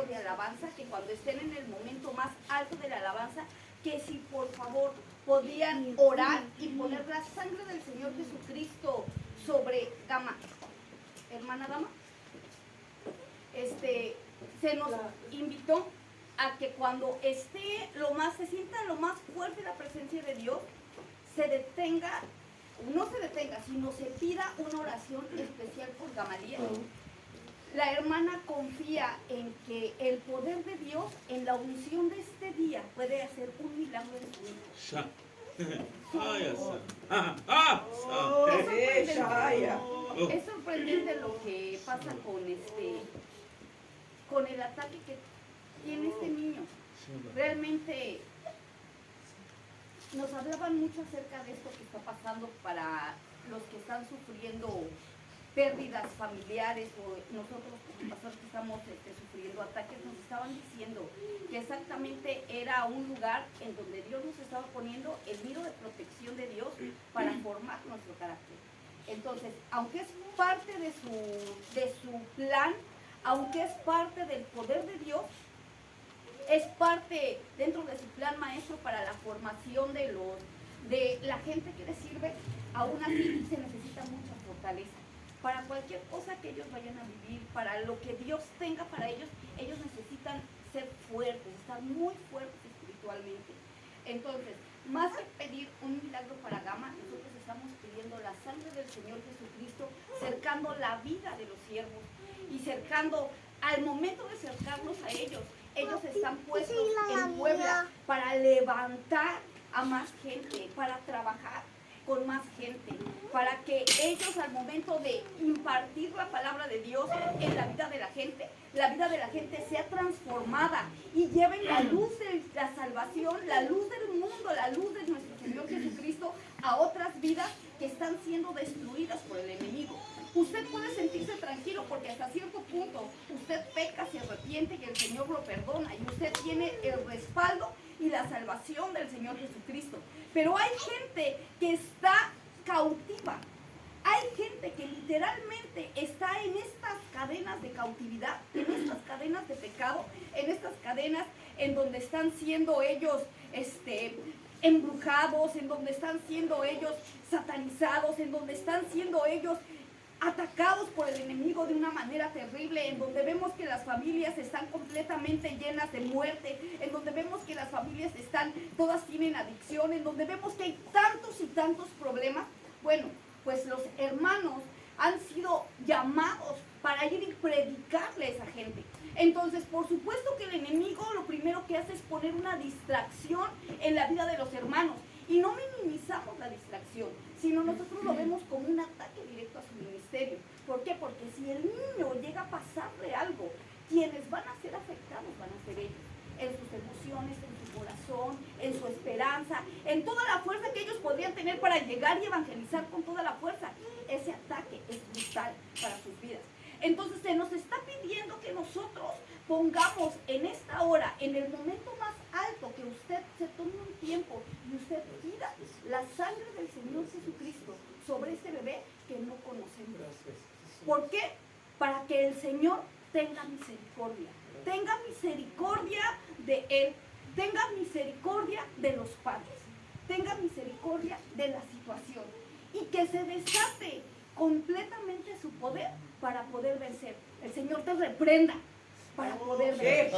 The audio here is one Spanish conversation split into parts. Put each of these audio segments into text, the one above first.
de alabanza, que cuando estén en el momento más alto de la alabanza, que si por favor podían orar y poner la sangre del Señor Jesucristo sobre Gama. Hermana Gama, se nos invitó a que cuando se sienta lo más fuerte la presencia de Dios, no se detenga, sino se pida una oración especial por Gamaliel. La hermana confía en que el poder de Dios en la unción de este día puede hacer un milagro en su vida. Es sorprendente lo que pasa con el ataque que tiene este niño. Realmente nos hablaban mucho acerca de esto que está pasando para los que están sufriendo pérdidas familiares, o nosotros como pastores que estamos sufriendo ataques, nos estaban diciendo que exactamente era un lugar en donde Dios nos estaba poniendo el nido de protección de Dios para formar nuestro carácter. Entonces, aunque es parte de su plan, aunque es parte del poder de Dios, es parte dentro de su plan maestro para la formación de la gente que le sirve, aún así se necesita mucha fortaleza. Para cualquier cosa que ellos vayan a vivir, para lo que Dios tenga para ellos, ellos necesitan ser fuertes, estar muy fuertes espiritualmente. Entonces, más que pedir un milagro para Gama, nosotros estamos pidiendo la sangre del Señor Jesucristo, cercando la vida de los siervos y cercando, al momento de cercarnos a ellos están puestos en Puebla para levantar a más gente, para trabajar con más gente, para que ellos al momento de impartir la palabra de Dios en la vida de la gente sea transformada y lleven la luz de la salvación, la luz del mundo, la luz de nuestro Señor Jesucristo a otras vidas que están siendo destruidas por el enemigo. Usted puede sentirse tranquilo porque hasta cierto punto usted peca, se arrepiente y el Señor lo perdona y usted tiene el respaldo y la salvación del Señor Jesucristo. Pero hay gente que está cautiva, hay gente que literalmente está en estas cadenas de cautividad, en estas cadenas de pecado, en estas cadenas en donde están siendo ellos embrujados, en donde están siendo ellos satanizados, en donde están siendo ellos atacados por el enemigo de una manera terrible, en donde vemos que las familias están completamente llenas de muerte, en donde vemos que las familias todas tienen adicción, en donde vemos que hay tantos y tantos problemas. Bueno, pues los hermanos han sido llamados para ir y predicarle a esa gente. Entonces, por supuesto que el enemigo lo primero que hace es poner una distracción en la vida de los hermanos. Y no minimizamos la distracción, sino nosotros lo vemos como un ataque directo a su ministerio. ¿Por qué? Porque si el niño llega a pasarle algo, quienes van a ser afectados van a ser ellos, en sus emociones, en su corazón, en su esperanza, en toda la fuerza que ellos podrían tener para llegar y evangelizar con toda la fuerza. Ese ataque es brutal para sus vidas. Entonces se nos está pidiendo que nosotros pongamos en esta hora, en el momento más alto, que usted se tome un tiempo y usted pida la sangre del Señor Jesucristo sobre ese bebé que no conocemos. ¿Por qué? Para que el Señor tenga misericordia de él, tenga misericordia de los padres, tenga misericordia de la situación y que se desate completamente su poder para poder vencer. El Señor te reprenda para poder vencer.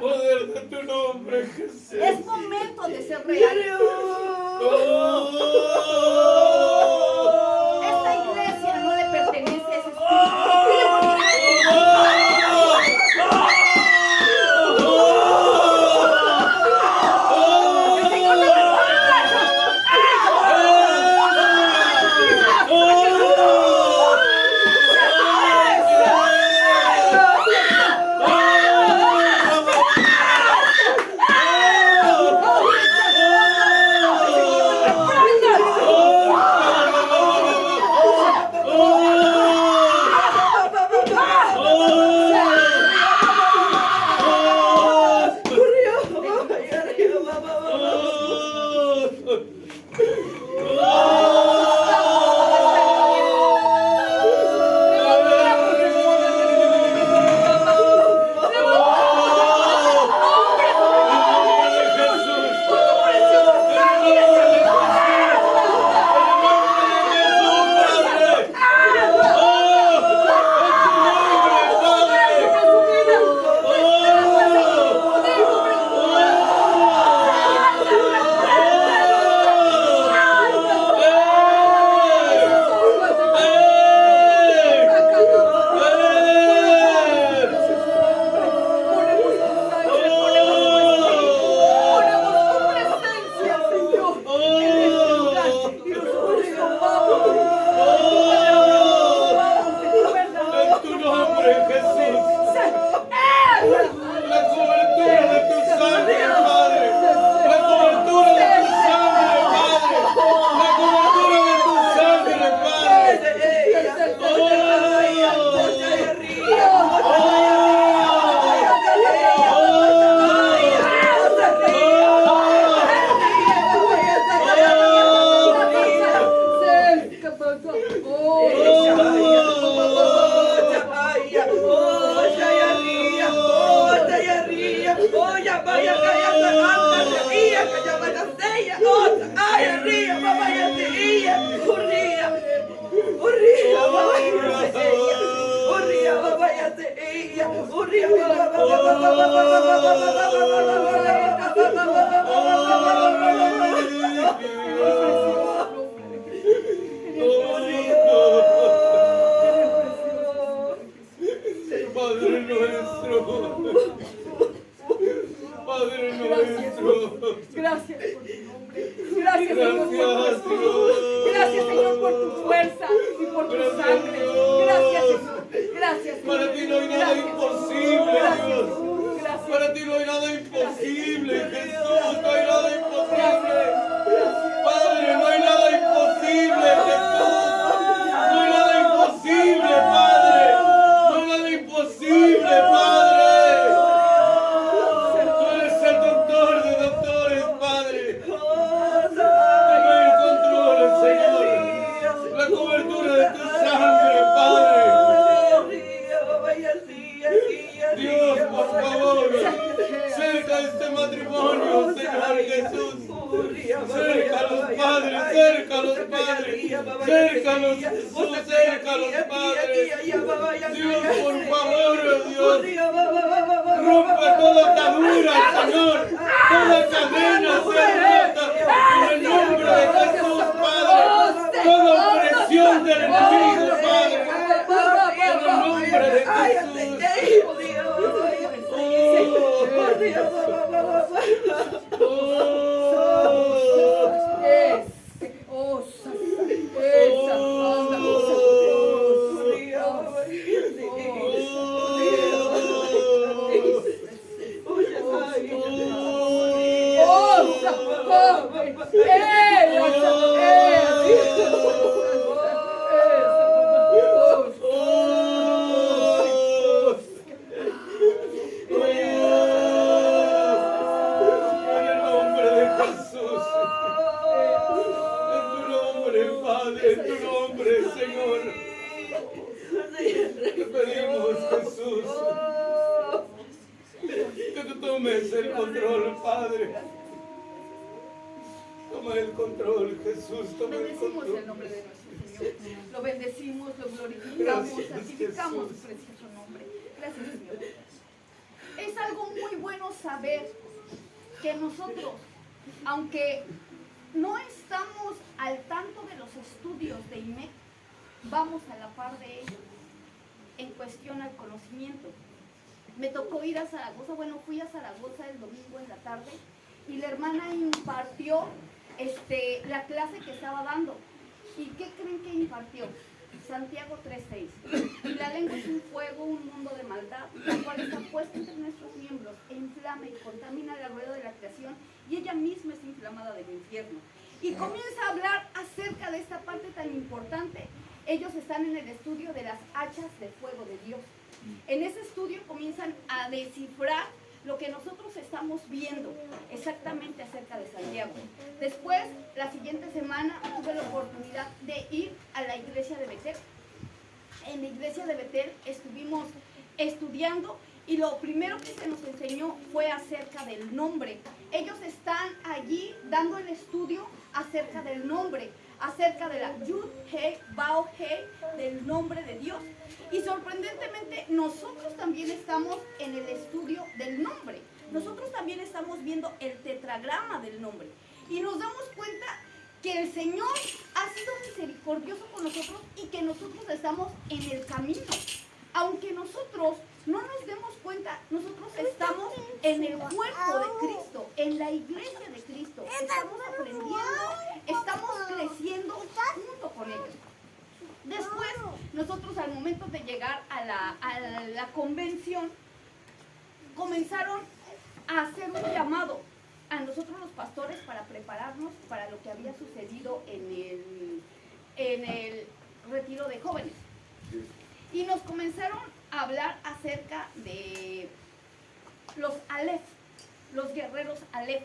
poder de tu nombre, Jesús. Es momento de ser real. Esta iglesia no le pertenece a ese espíritu. Es algo muy bueno saber que nosotros, aunque no estamos al tanto de los estudios de IMEC, vamos a la par de ellos en cuestión al conocimiento. Me tocó ir a Zaragoza, bueno, fui a Zaragoza el domingo en la tarde y la hermana impartió la clase que estaba dando. ¿Y qué creen que impartió? Santiago 3:6. Y la lengua es un fuego, un mundo de maldad, la cual está puesta entre nuestros miembros e inflama y contamina la rueda de la creación, y ella misma es inflamada del infierno. Y comienza a hablar acerca de esta parte tan importante. Ellos están en el estudio de las hachas de fuego de Dios. En ese estudio comienzan a descifrar lo que nosotros estamos viendo exactamente acerca de Santiago. Después, la siguiente semana, tuve la oportunidad de ir a la iglesia de Betel. En la iglesia de Betel estuvimos estudiando y lo primero que se nos enseñó fue acerca del nombre. Ellos están allí dando el estudio acerca del nombre, acerca de la Yud, He, Bao, He, del nombre de Dios. Y sorprendentemente nosotros también estamos en el estudio del nombre. Nosotros también estamos viendo el tetragrama del nombre. Y nos damos cuenta que el Señor ha sido misericordioso con nosotros y que nosotros estamos en el camino. Aunque nosotros no nos demos cuenta, nosotros estamos en el cuerpo de Cristo, en la iglesia de Cristo. Estamos aprendiendo, estamos creciendo junto con ellos. Después, nosotros al momento de llegar a la convención, comenzaron a hacer un llamado a nosotros los pastores para prepararnos para lo que había sucedido en el retiro de jóvenes. Y nos comenzaron a hablar acerca de los Aleph, los guerreros Aleph.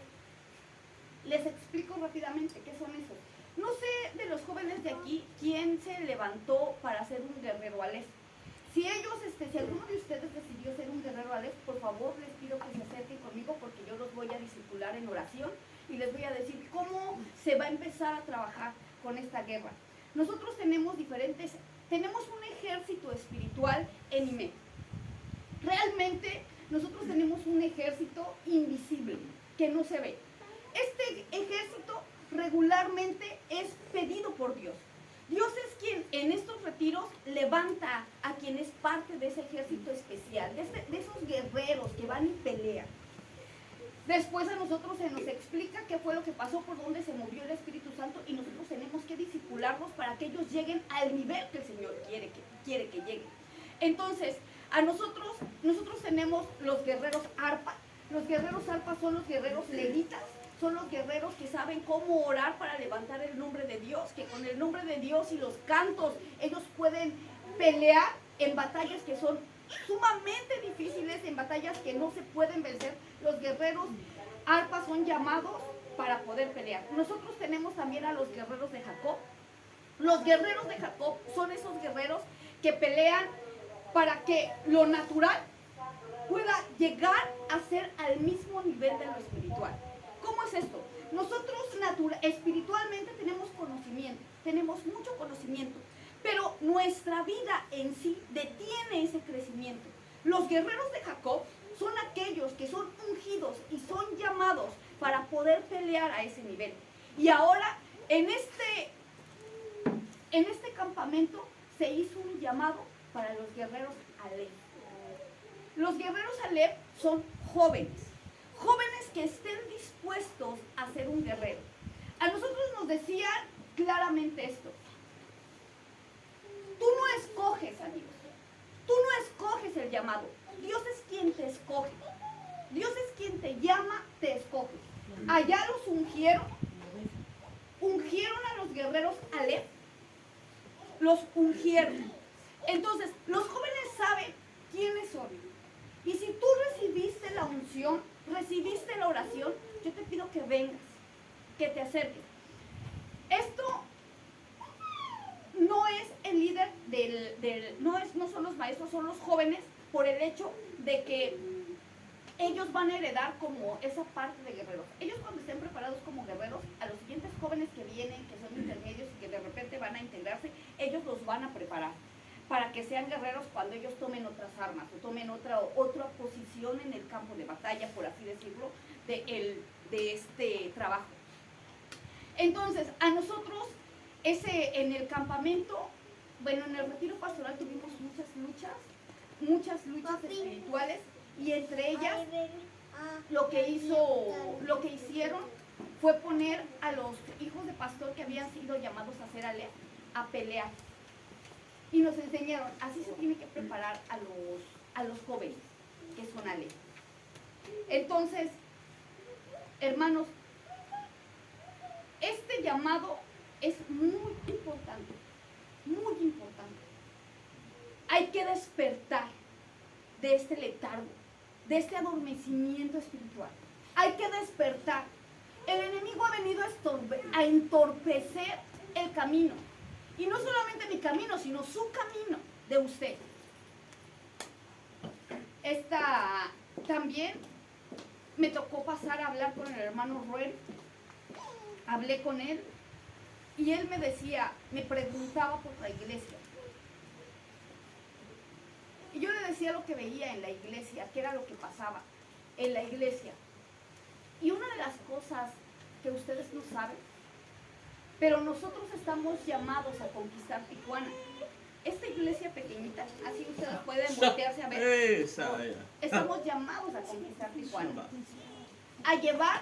Les explico rápidamente qué son esos. No sé de los jóvenes de aquí quién se levantó para ser un guerrero Aleph. Si ellos, si alguno de ustedes decidió ser un guerrero Aleph, por favor les pido que se acerquen conmigo porque yo los voy a discipular en oración y les voy a decir cómo se va a empezar a trabajar con esta guerra. Nosotros tenemos un ejército espiritual en IMEC. Realmente nosotros tenemos un ejército invisible que no se ve. Este ejército regularmente es pedido por Dios. Dios es quien en estos retiros levanta a quien es parte de ese ejército especial, de esos guerreros que van y pelean. Después a nosotros se nos explica qué fue lo que pasó, por dónde se movió el Espíritu Santo y nosotros tenemos que discipularlos para que ellos lleguen al nivel que el Señor quiere que lleguen. Entonces, nosotros tenemos los guerreros arpa. Los guerreros arpa son los guerreros levitas. Son los guerreros que saben cómo orar para levantar el nombre de Dios, que con el nombre de Dios y los cantos ellos pueden pelear en batallas que son sumamente difíciles, en batallas que no se pueden vencer. Los guerreros arpa son llamados para poder pelear. Nosotros tenemos también a los guerreros de Jacob. Los guerreros de Jacob son esos guerreros que pelean para que lo natural pueda llegar a ser al mismo nivel de lo espiritual. ¿Cómo es esto? Nosotros espiritualmente tenemos conocimiento, tenemos mucho conocimiento, pero nuestra vida en sí detiene ese crecimiento. Los guerreros de Jacob son aquellos que son ungidos y son llamados para poder pelear a ese nivel. Y ahora, en este campamento se hizo un llamado para los guerreros Aleph. Los guerreros Aleph son jóvenes que estén dispuestos a ser un guerrero. A nosotros nos decían claramente esto: tú no escoges, amigos, tú no escoges el llamado, Dios es quien te escoge, Dios es quien te llama, te escoge. Allá los ungieron a los guerreros Aleph, los ungieron. Entonces, los jóvenes saben quiénes son. Y si tú recibiste la unción, recibiste la oración, yo te pido que vengas, que te acerques. Esto no es el líder no son los maestros, son los jóvenes, por el hecho de que ellos van a heredar como esa parte de guerreros. Ellos cuando estén preparados como guerreros, a los siguientes jóvenes que vienen, que son intermedios y que de repente van a integrarse, ellos los van a preparar. para que sean guerreros cuando ellos tomen otras armas o tomen otra posición en el campo de batalla, por así decirlo, de este trabajo. Entonces, a nosotros, en el campamento, bueno, en el retiro pastoral tuvimos muchas luchas espirituales, y entre ellas lo que hicieron fue poner a los hijos de pastor que habían sido llamados a hacer alea a pelear. Y nos enseñaron, así se tiene que preparar a los jóvenes que son alea. Entonces, hermanos, este llamado es muy importante, muy importante. Hay que despertar de este letargo, de este adormecimiento espiritual. Hay que despertar. El enemigo ha venido a entorpecer el camino. Y no solamente mi camino, sino su camino de usted. También me tocó pasar a hablar con el hermano Ruel. Hablé con él y él me preguntaba por la iglesia. Y yo le decía lo que veía en la iglesia, qué era lo que pasaba en la iglesia. Y una de las cosas que ustedes no saben, pero nosotros estamos llamados a conquistar Tijuana. Esta iglesia pequeñita, así ustedes pueden voltearse a ver. Estamos llamados a conquistar Tijuana. A llevar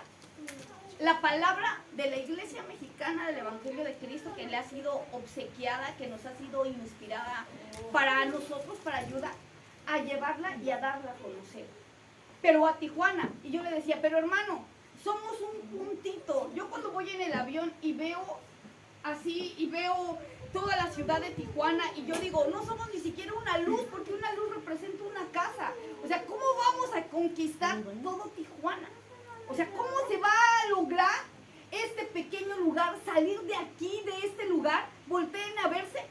la palabra de la iglesia mexicana del Evangelio de Cristo, que le ha sido obsequiada, que nos ha sido inspirada para nosotros, para ayudar a llevarla y a darla a conocer. Pero a Tijuana. Y yo le decía, pero hermano, somos un puntito. Yo cuando voy en el avión y veo así, y veo toda la ciudad de Tijuana, y yo digo, no somos ni siquiera una luz, porque una luz representa una casa. O sea, ¿cómo vamos a conquistar todo Tijuana? O sea, ¿cómo se va a lograr este pequeño lugar, salir de aquí, de este lugar? Volteen a verse,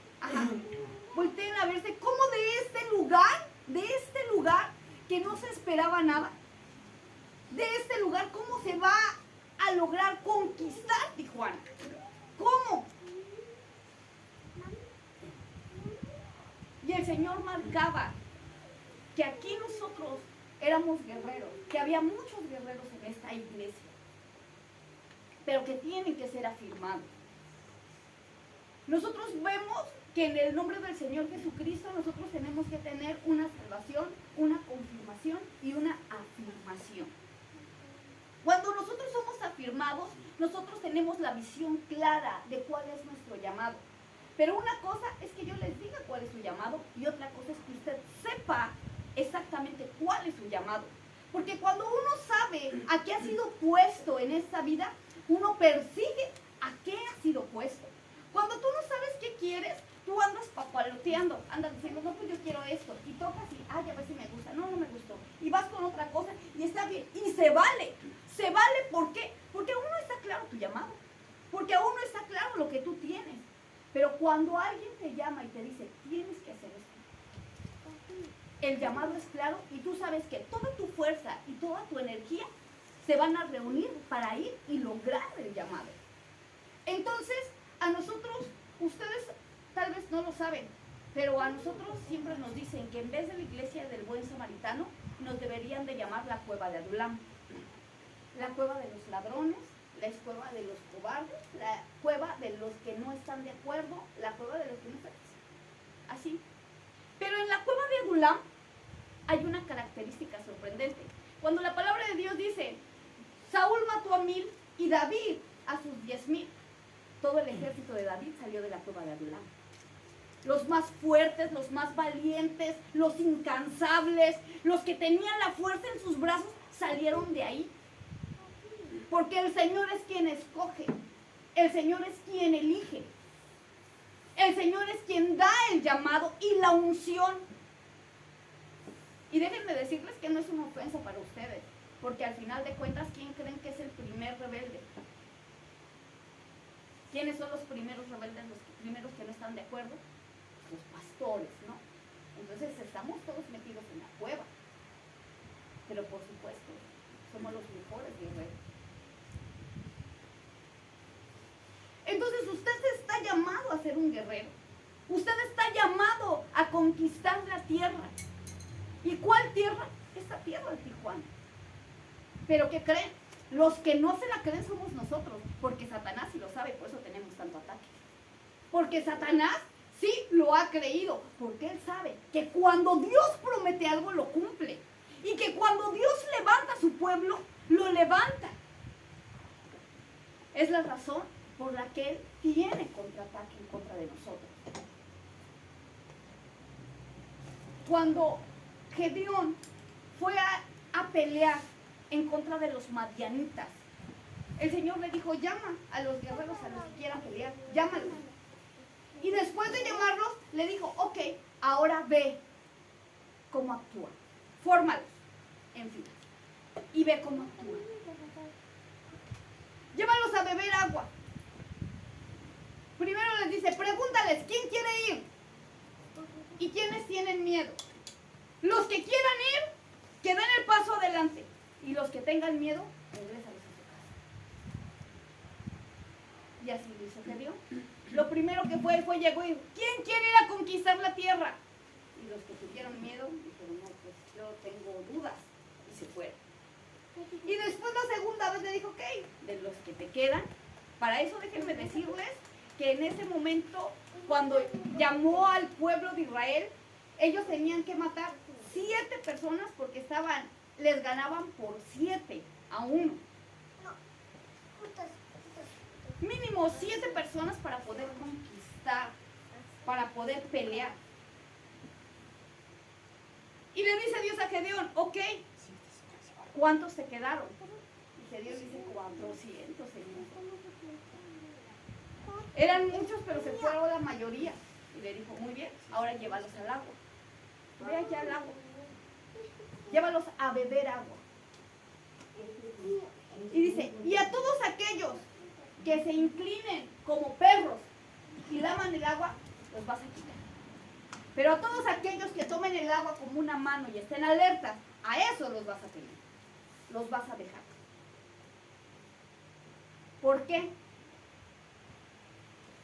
volteen a verse, ¿cómo de este lugar que no se esperaba nada, de este lugar, cómo se va a lograr conquistar Tijuana? ¿Cómo? Y el Señor marcaba que aquí nosotros éramos guerreros, que había muchos guerreros en esta iglesia, pero que tienen que ser afirmados. Nosotros vemos que en el nombre del Señor Jesucristo nosotros tenemos que tener una salvación, una confirmación y una afirmación. Cuando nosotros somos afirmados, nosotros tenemos la visión clara de cuál es nuestro llamado. Pero una cosa es que yo les diga cuál es su llamado, y otra cosa es que usted sepa exactamente cuál es su llamado. Porque cuando uno sabe a qué ha sido puesto en esta vida, uno persigue a qué ha sido puesto. Cuando tú no sabes qué quieres, tú andas papaloteando, andas diciendo, no, pues yo quiero esto, y tocas y, a ver si me gusta, no me gustó, y vas con otra cosa, y está bien, y se vale, ¿por qué? Porque aún no está claro tu llamado, porque aún no está claro lo que tú tienes. Pero cuando alguien te llama y te dice, tienes que hacer esto, el llamado es claro, y tú sabes que toda tu fuerza y toda tu energía se van a reunir para ir y lograr el llamado. Entonces, a nosotros, ustedes tal vez no lo saben, pero a nosotros siempre nos dicen que en vez de la iglesia del buen samaritano, nos deberían de llamar la cueva de Adulam, la cueva de los ladrones, la cueva de los cobardes, la cueva de los que no están de acuerdo, la cueva de los que no están así. Pero en la cueva de Adulam hay una característica sorprendente. Cuando la palabra de Dios dice, Saúl mató a 1000 y David a sus 10,000, todo el ejército de David salió de la cueva de Adulam. Los más fuertes, los más valientes, los incansables, los que tenían la fuerza en sus brazos, salieron de ahí. Porque el Señor es quien escoge, el Señor es quien elige, el Señor es quien da el llamado y la unción. Y déjenme decirles que no es una ofensa para ustedes, porque al final de cuentas, ¿quién creen que es el primer rebelde? ¿Quiénes son los primeros rebeldes, los primeros que no están de acuerdo? Los pastores, ¿no? Entonces estamos todos metidos en la cueva, pero por supuesto, somos los mejores guerreros. Entonces usted está llamado a ser un guerrero. Usted está llamado a conquistar la tierra. ¿Y cuál tierra? Esta tierra de Tijuana. ¿Pero qué creen? Los que no se la creen somos nosotros, porque Satanás sí lo sabe, por eso tenemos tanto ataque. Porque Satanás sí lo ha creído, porque él sabe que cuando Dios promete algo lo cumple. Y que cuando Dios levanta a su pueblo, lo levanta. Es la razón por la que él tiene contraataque en contra de nosotros. Cuando Gedeón fue a pelear en contra de los madianitas, el Señor le dijo, llama a los guerreros, a los que quieran pelear, llámalos. Y después de llamarlos, le dijo, ok, ahora ve cómo actúan. Fórmalos en filas y ve cómo actúan. Llévalos a beber agua. Primero les dice, pregúntales, ¿quién quiere ir? ¿Y quiénes tienen miedo? Los que quieran ir, que den el paso adelante. Y los que tengan miedo, regrésalos a su casa. Y así lo hizo Gedeón. Lo primero que llegó y dijo, ¿quién quiere ir a conquistar la tierra? Y los que tuvieron miedo, dijeron, no, pues yo tengo dudas. Y se fueron. Y después la segunda vez le dijo, ok, de los que te quedan. Para eso déjenme decirles que en ese momento, cuando llamó al pueblo de Israel, ellos tenían que matar 7 personas porque les ganaban por 7 a 1. Mínimo 7 personas para poder conquistar, para poder pelear. Y le dice Dios a Gedeón, ok, ¿cuántos se quedaron? Y Gedeón dice 400, Señor. Eran muchos, pero se fueron la mayoría. Y le dijo, muy bien, ahora llévalos al agua. Ve allá al agua. Llévalos a beber agua. Y dice, y a todos aquellos que se inclinen como perros y laman el agua, los vas a quitar. Pero a todos aquellos que tomen el agua como una mano y estén alertas, a esos los vas a pedir. Los vas a dejar. ¿Por qué?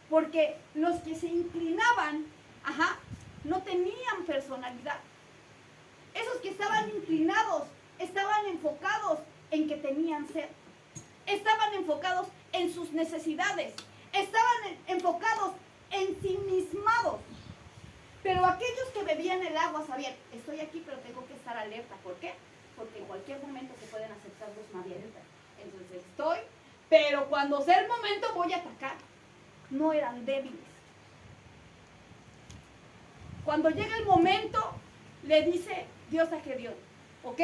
Porque los que se inclinaban, no tenían personalidad. Esos que estaban inclinados, estaban enfocados en que tenían sed. Estaban enfocados en sus necesidades. Estaban enfocados en sí mismados. Pero aquellos que bebían el agua sabían, estoy aquí pero tengo que estar alerta. ¿Por qué? Porque en cualquier momento se pueden acercar los madianitas. Entonces estoy, pero cuando sea el momento voy a atacar. No eran débiles. Cuando llega el momento, le dice Dios a Gedeón, ¿ok?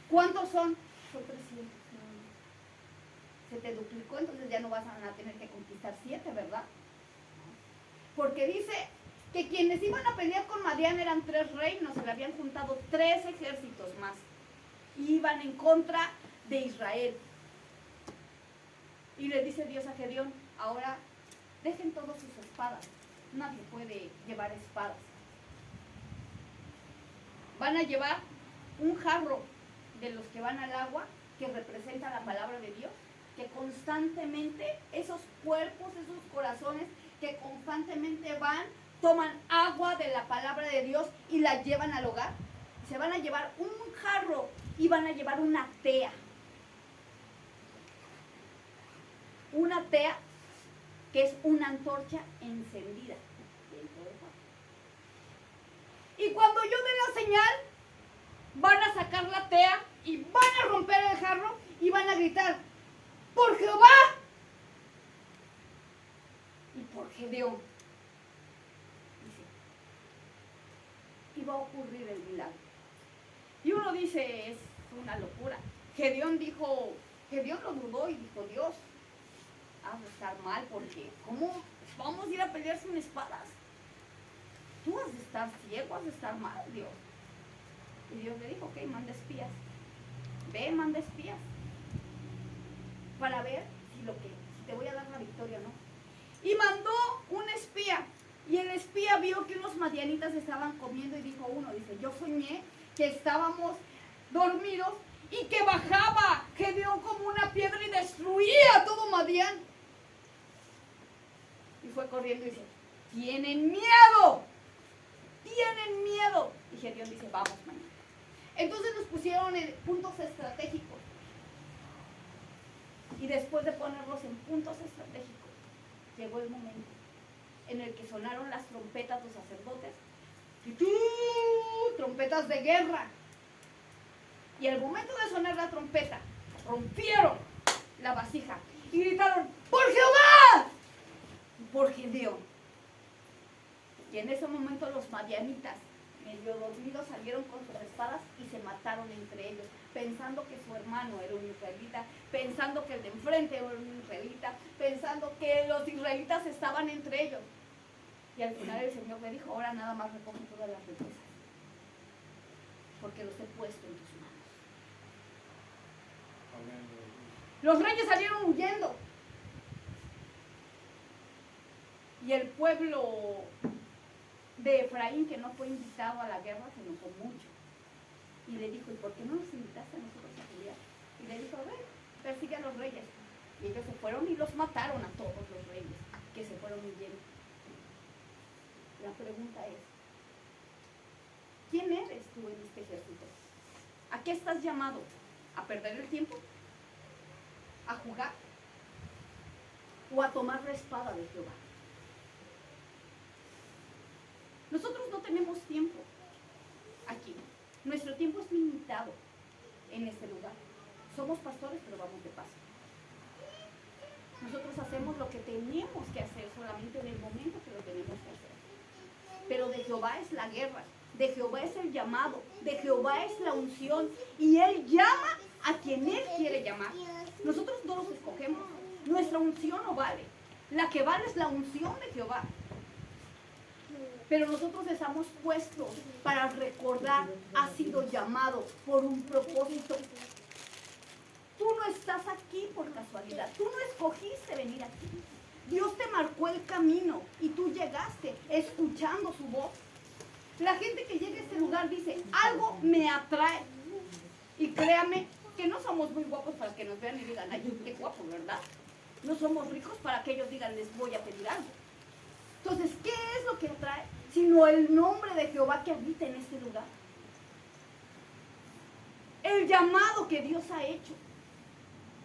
¿Cuántos son? Son 300. Se te duplicó, entonces ya no vas a tener que conquistar 7, ¿verdad? Porque dice que quienes iban a pelear con Madián eran 3 reinos, se le habían juntado 3 ejércitos más. Y iban en contra de Israel. Y le dice Dios a Gedeón, ahora dejen todas sus espadas. Nadie puede llevar espadas. Van a llevar un jarro de los que van al agua, que representa la palabra de Dios, que constantemente esos cuerpos, esos corazones, que constantemente van, toman agua de la palabra de Dios y la llevan al hogar. Se van a llevar un jarro y van a llevar una tea. Una tea que es una antorcha encendida dentro del jarro. Y cuando yo dé la señal, van a sacar la tea y van a romper el jarro y van a gritar, ¡por Jehová! Y por Gedeón. Dice, y va a ocurrir el milagro. Y uno dice, es una locura. Gedeón lo dudó y dijo, Dios, has de estar mal porque ¿cómo vamos a ir a pelear sin espadas? Tú has de estar ciego, has de estar mal, Dios. Y Dios le dijo, ok, manda espías. Ve, manda espías. Para ver si te voy a dar la victoria o no. Y mandó un espía. Y el espía vio que unos madianitas estaban comiendo y dijo dice, yo soñé que estábamos dormidos y que bajaba Gedeón como una piedra y destruía a todo Madián. Y fue corriendo y dice, tienen miedo. Tienen miedo. Y Gedeón dice, vamos mañana. Entonces los pusieron en puntos estratégicos. Y después de ponerlos en puntos estratégicos, llegó el momento en el que sonaron las trompetas de los sacerdotes. Trompetas de guerra. Y al momento de sonar la trompeta, rompieron la vasija y gritaron, ¡por Jehová! Por Gedeón. Y en ese momento los madianitas, medio dormidos, salieron con sus espadas y se mataron entre ellos, pensando que su hermano era un israelita, pensando que el de enfrente era un israelita, pensando que los israelitas estaban entre ellos. Y al final el Señor le dijo, ahora nada más recoge todas las riquezas, porque los he puesto en tus manos. Los reyes salieron huyendo. Y el pueblo de Efraín, que no fue invitado a la guerra, se enojó mucho. Y le dijo, ¿y por qué no nos invitaste a nosotros a pelear? Y le dijo, a ver, persigue a los reyes. Y ellos se fueron y los mataron a todos los reyes que se fueron huyendo. La pregunta es, ¿quién eres tú en este ejército? ¿A qué estás llamado? ¿A perder el tiempo? ¿A jugar? ¿O a tomar la espada de Jehová? Nosotros no tenemos tiempo aquí. Nuestro tiempo es limitado en este lugar. Somos pastores, pero vamos de paso. Nosotros hacemos lo que tenemos que hacer solamente en el momento que lo tenemos que hacer. Pero de Jehová es la guerra, de Jehová es el llamado, de Jehová es la unción, y Él llama a quien Él quiere llamar. Nosotros no los escogemos, nuestra unción no vale, la que vale es la unción de Jehová. Pero nosotros estamos puestos para recordar, ha sido llamado por un propósito. Tú no estás aquí por casualidad, tú no escogiste venir aquí. Dios te marcó el camino y tú llegaste escuchando su voz. La gente que llega a este lugar dice, algo me atrae. Y créame que no somos muy guapos para que nos vean y digan, ay, qué guapo, ¿verdad? No somos ricos para que ellos digan, les voy a pedir algo. Entonces, ¿qué es lo que atrae? Sino el nombre de Jehová que habita en este lugar. El llamado que Dios ha hecho.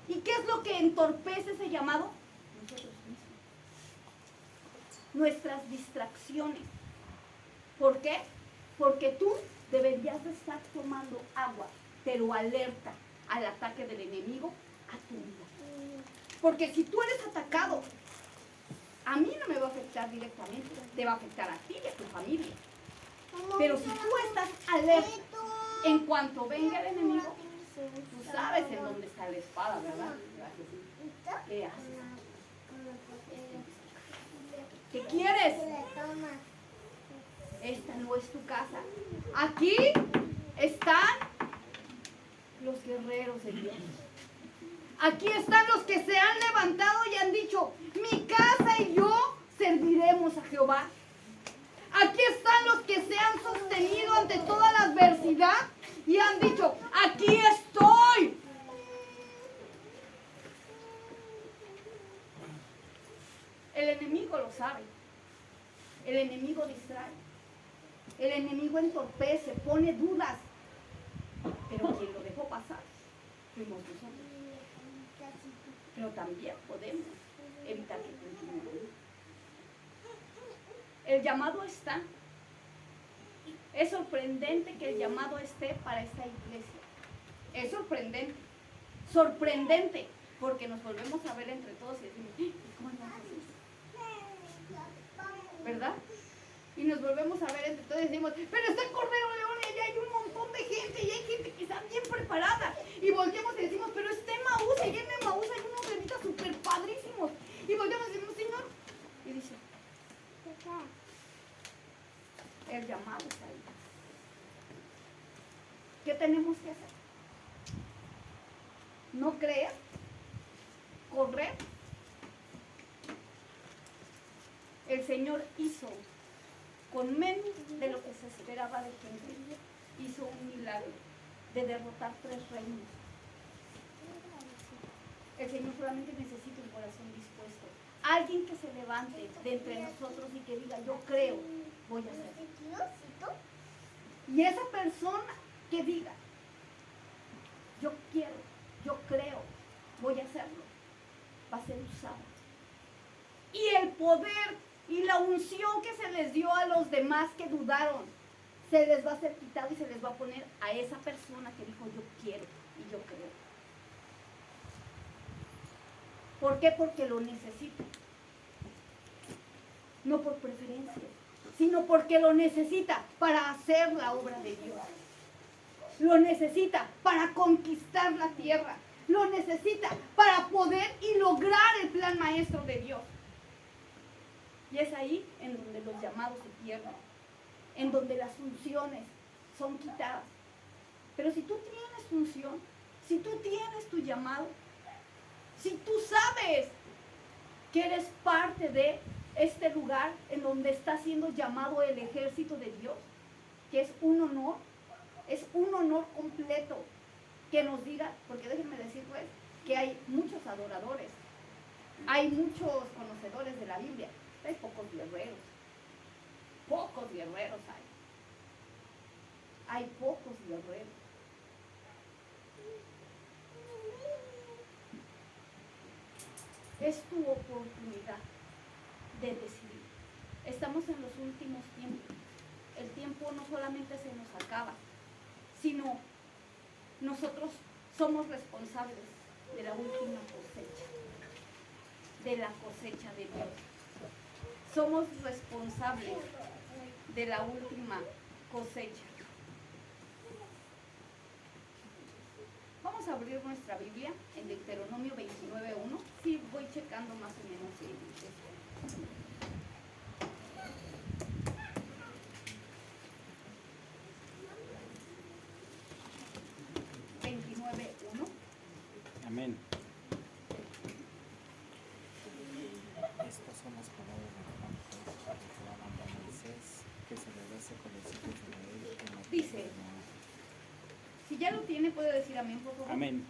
¿Y qué es lo que entorpece ese llamado? Nosotros mismos. Nuestras distracciones. ¿Por qué? Porque tú deberías de estar tomando agua, pero alerta al ataque del enemigo a tu vida. Porque si tú eres atacado, a mí no me va a afectar directamente, te va a afectar a ti y a tu familia. Pero si tú estás alerta, en cuanto venga el enemigo, tú sabes en dónde está la espada, ¿verdad? ¿Qué haces? ¿Qué quieres? Esta no es tu casa. Aquí están los guerreros de Dios. Aquí están los que se han levantado y han dicho, mi casa y yo serviremos a Jehová. Aquí están los que se han sostenido ante toda la adversidad y han dicho, aquí estoy. El enemigo lo sabe. El enemigo distrae. El enemigo entorpece, pone dudas. Pero quien lo dejó pasar fuimos nosotros. Pero también podemos evitar que continúe. El llamado está. Es sorprendente que el llamado esté para esta iglesia. Es sorprendente. Sorprendente. Porque nos volvemos a ver entre todos y decimos, ¿cómo no haces eso? ¿Verdad? Y nos volvemos a ver entre todos y decimos, pero está Cordero León y allá hay un montón de gente y hay gente que está bien preparada. Y volteamos y decimos, pero está Emaús, y allá en Emaús hay unos levitas súper padrísimos. Y volteamos y decimos, Señor. Y dice, el llamado está ahí. ¿Qué tenemos que hacer? ¿No creer? ¿Correr? El Señor hizo con menos de lo que se esperaba de gente, hizo un milagro de derrotar 3 reinos. El Señor solamente necesita un corazón dispuesto alguien que se levante de entre nosotros y que diga, yo creo, voy a hacerlo. Y esa persona que diga, yo quiero, yo creo, voy a hacerlo, va a ser usada. Y el poder y la unción que se les dio a los demás que dudaron, se les va a ser quitado y se les va a poner a esa persona que dijo, yo quiero y yo creo. ¿Por qué? Porque lo necesita. No por preferencia, sino porque lo necesita para hacer la obra de Dios. Lo necesita para conquistar la tierra. Lo necesita para poder y lograr el plan maestro de Dios. Y es ahí en donde los llamados se pierden, en donde las funciones son quitadas. Pero si tú tienes función, si tú tienes tu llamado, si tú sabes que eres parte de este lugar en donde está siendo llamado el ejército de Dios, que es un honor completo que nos diga, porque déjenme decirles que hay muchos adoradores, hay muchos conocedores de la Biblia, hay pocos guerreros hay pocos guerreros. Es tu oportunidad de decidir. Estamos en los últimos tiempos. El tiempo no solamente se nos acaba, sino nosotros somos responsables de la última cosecha, de la cosecha de Dios. Somos responsables de la última cosecha. Vamos a abrir nuestra Biblia en Deuteronomio 29:1. Sí, voy checando más o menos esto. 29:1. Amén. Estas son las palabras del pacto que Jehová mandó a Moisés, que celebrase con los hijos de Israel en la Dice, tierra de Moab. Si ya lo tiene, puede decir amén, por favor. Amén.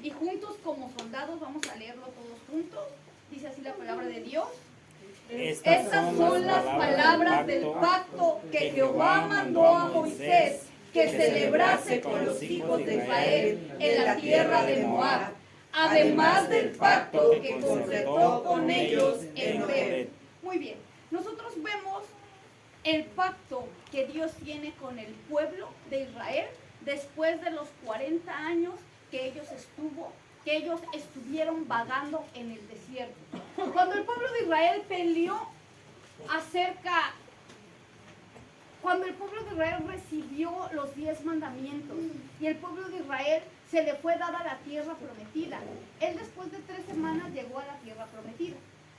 Y juntos como soldados vamos a leerlo todos juntos. Dice así la palabra de Dios. Estas son las palabras del pacto que Jehová mandó a Moisés que celebrase con los hijos de Israel en la tierra de Moab, además del pacto que concretó con ellos en Horeb. Muy bien, nosotros vemos el pacto que Dios tiene con el pueblo de Israel después de los 40 años que ellos estuvieron vagando en el desierto. Cuando el pueblo de Israel peleó cuando el pueblo de Israel recibió los 10 mandamientos y el pueblo de Israel se le fue dada la tierra prometida, él después de 3 semanas llegó a la tierra prometida.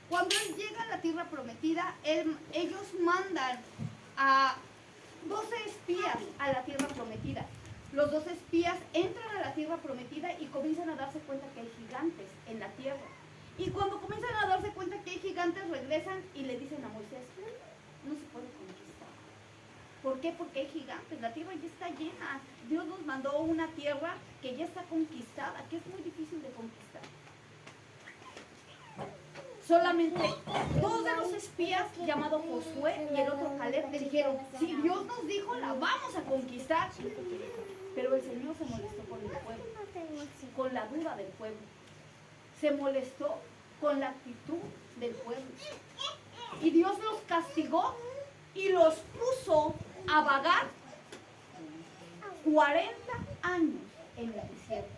Cuando él llega a la tierra prometida, ellos mandan a 12 espías a la tierra prometida. Los 12 espías entran a la tierra prometida y comienzan a darse cuenta que hay gigantes en la tierra. Y cuando comienzan a darse cuenta que hay gigantes, regresan y le dicen a Moisés, no se puede conquistar. ¿Por qué? Porque hay gigantes, la tierra ya está llena. Dios nos mandó una tierra que ya está conquistada, que es muy difícil de conquistar. Solamente 2 de los espías, llamados Josué y el otro Caleb, le dijeron, si Dios nos dijo, la vamos a conquistar. Pero el Señor se molestó con el pueblo, con la duda del pueblo. Se molestó con la actitud del pueblo. Y Dios los castigó y los puso a vagar 40 años en el desierto.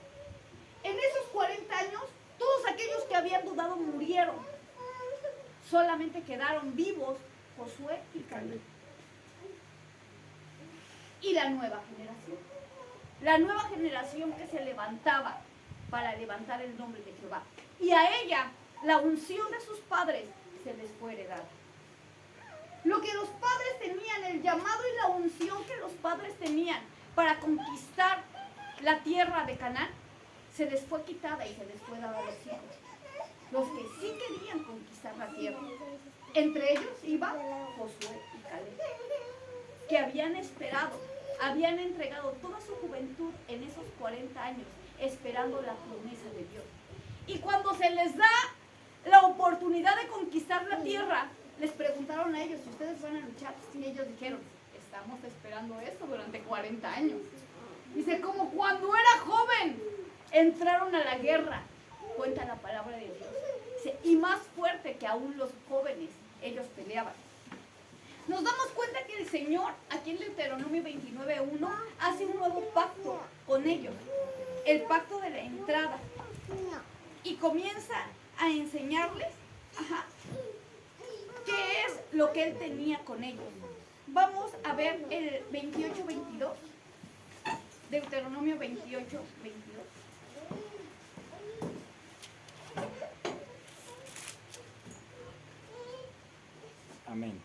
En esos 40 años, todos aquellos que habían dudado murieron. Solamente quedaron vivos Josué y Caleb. Y la nueva generación. La nueva generación que se levantaba para levantar el nombre de Jehová. Y a ella, la unción de sus padres se les fue heredada. Lo que los padres tenían, el llamado y la unción que los padres tenían para conquistar la tierra de Canaán, se les fue quitada y se les fue dada a los hijos. Los que sí querían conquistar la tierra. Entre ellos iba Josué y Caleb, que habían esperado, habían entregado toda su juventud en esos 40 años, esperando la promesa de Dios. Y cuando se les da la oportunidad oportunidad de conquistar la tierra, les preguntaron a ellos si ustedes van a luchar. Y ellos dijeron, estamos esperando esto durante 40 años. Dice, como cuando era joven, entraron a la guerra. Cuenta la palabra de Dios. Dice, y más fuerte que aún los jóvenes, ellos peleaban. Nos damos cuenta que el Señor, aquí en Deuteronomio 29:1, hace un nuevo pacto con ellos. El pacto de la entrada. Y comienza a enseñarles qué es lo que Él tenía con ellos. Vamos a ver el 28:22. Deuteronomio 28:22. Amén.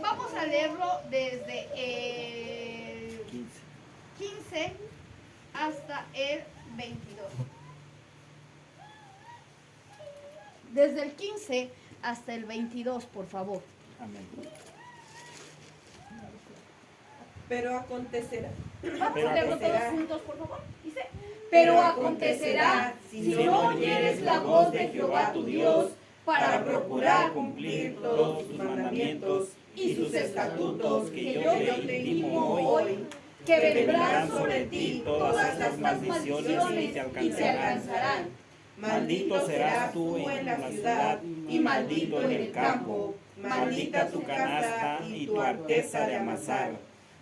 Vamos a leerlo desde el 15 hasta el 22. Desde el 15 hasta el 22, por favor. Amén. Pero acontecerá. Vamos a leerlo todos juntos, por favor. Dice, pero acontecerá, si no oyeres la voz de Jehová tu Dios, para procurar cumplir todos sus mandamientos y sus estatutos que yo te intimo hoy, que vendrán sobre ti todas las maldiciones y te alcanzarán. Maldito serás tú en la ciudad y maldito en el campo. Maldita tu canasta y tu arteza de amasar.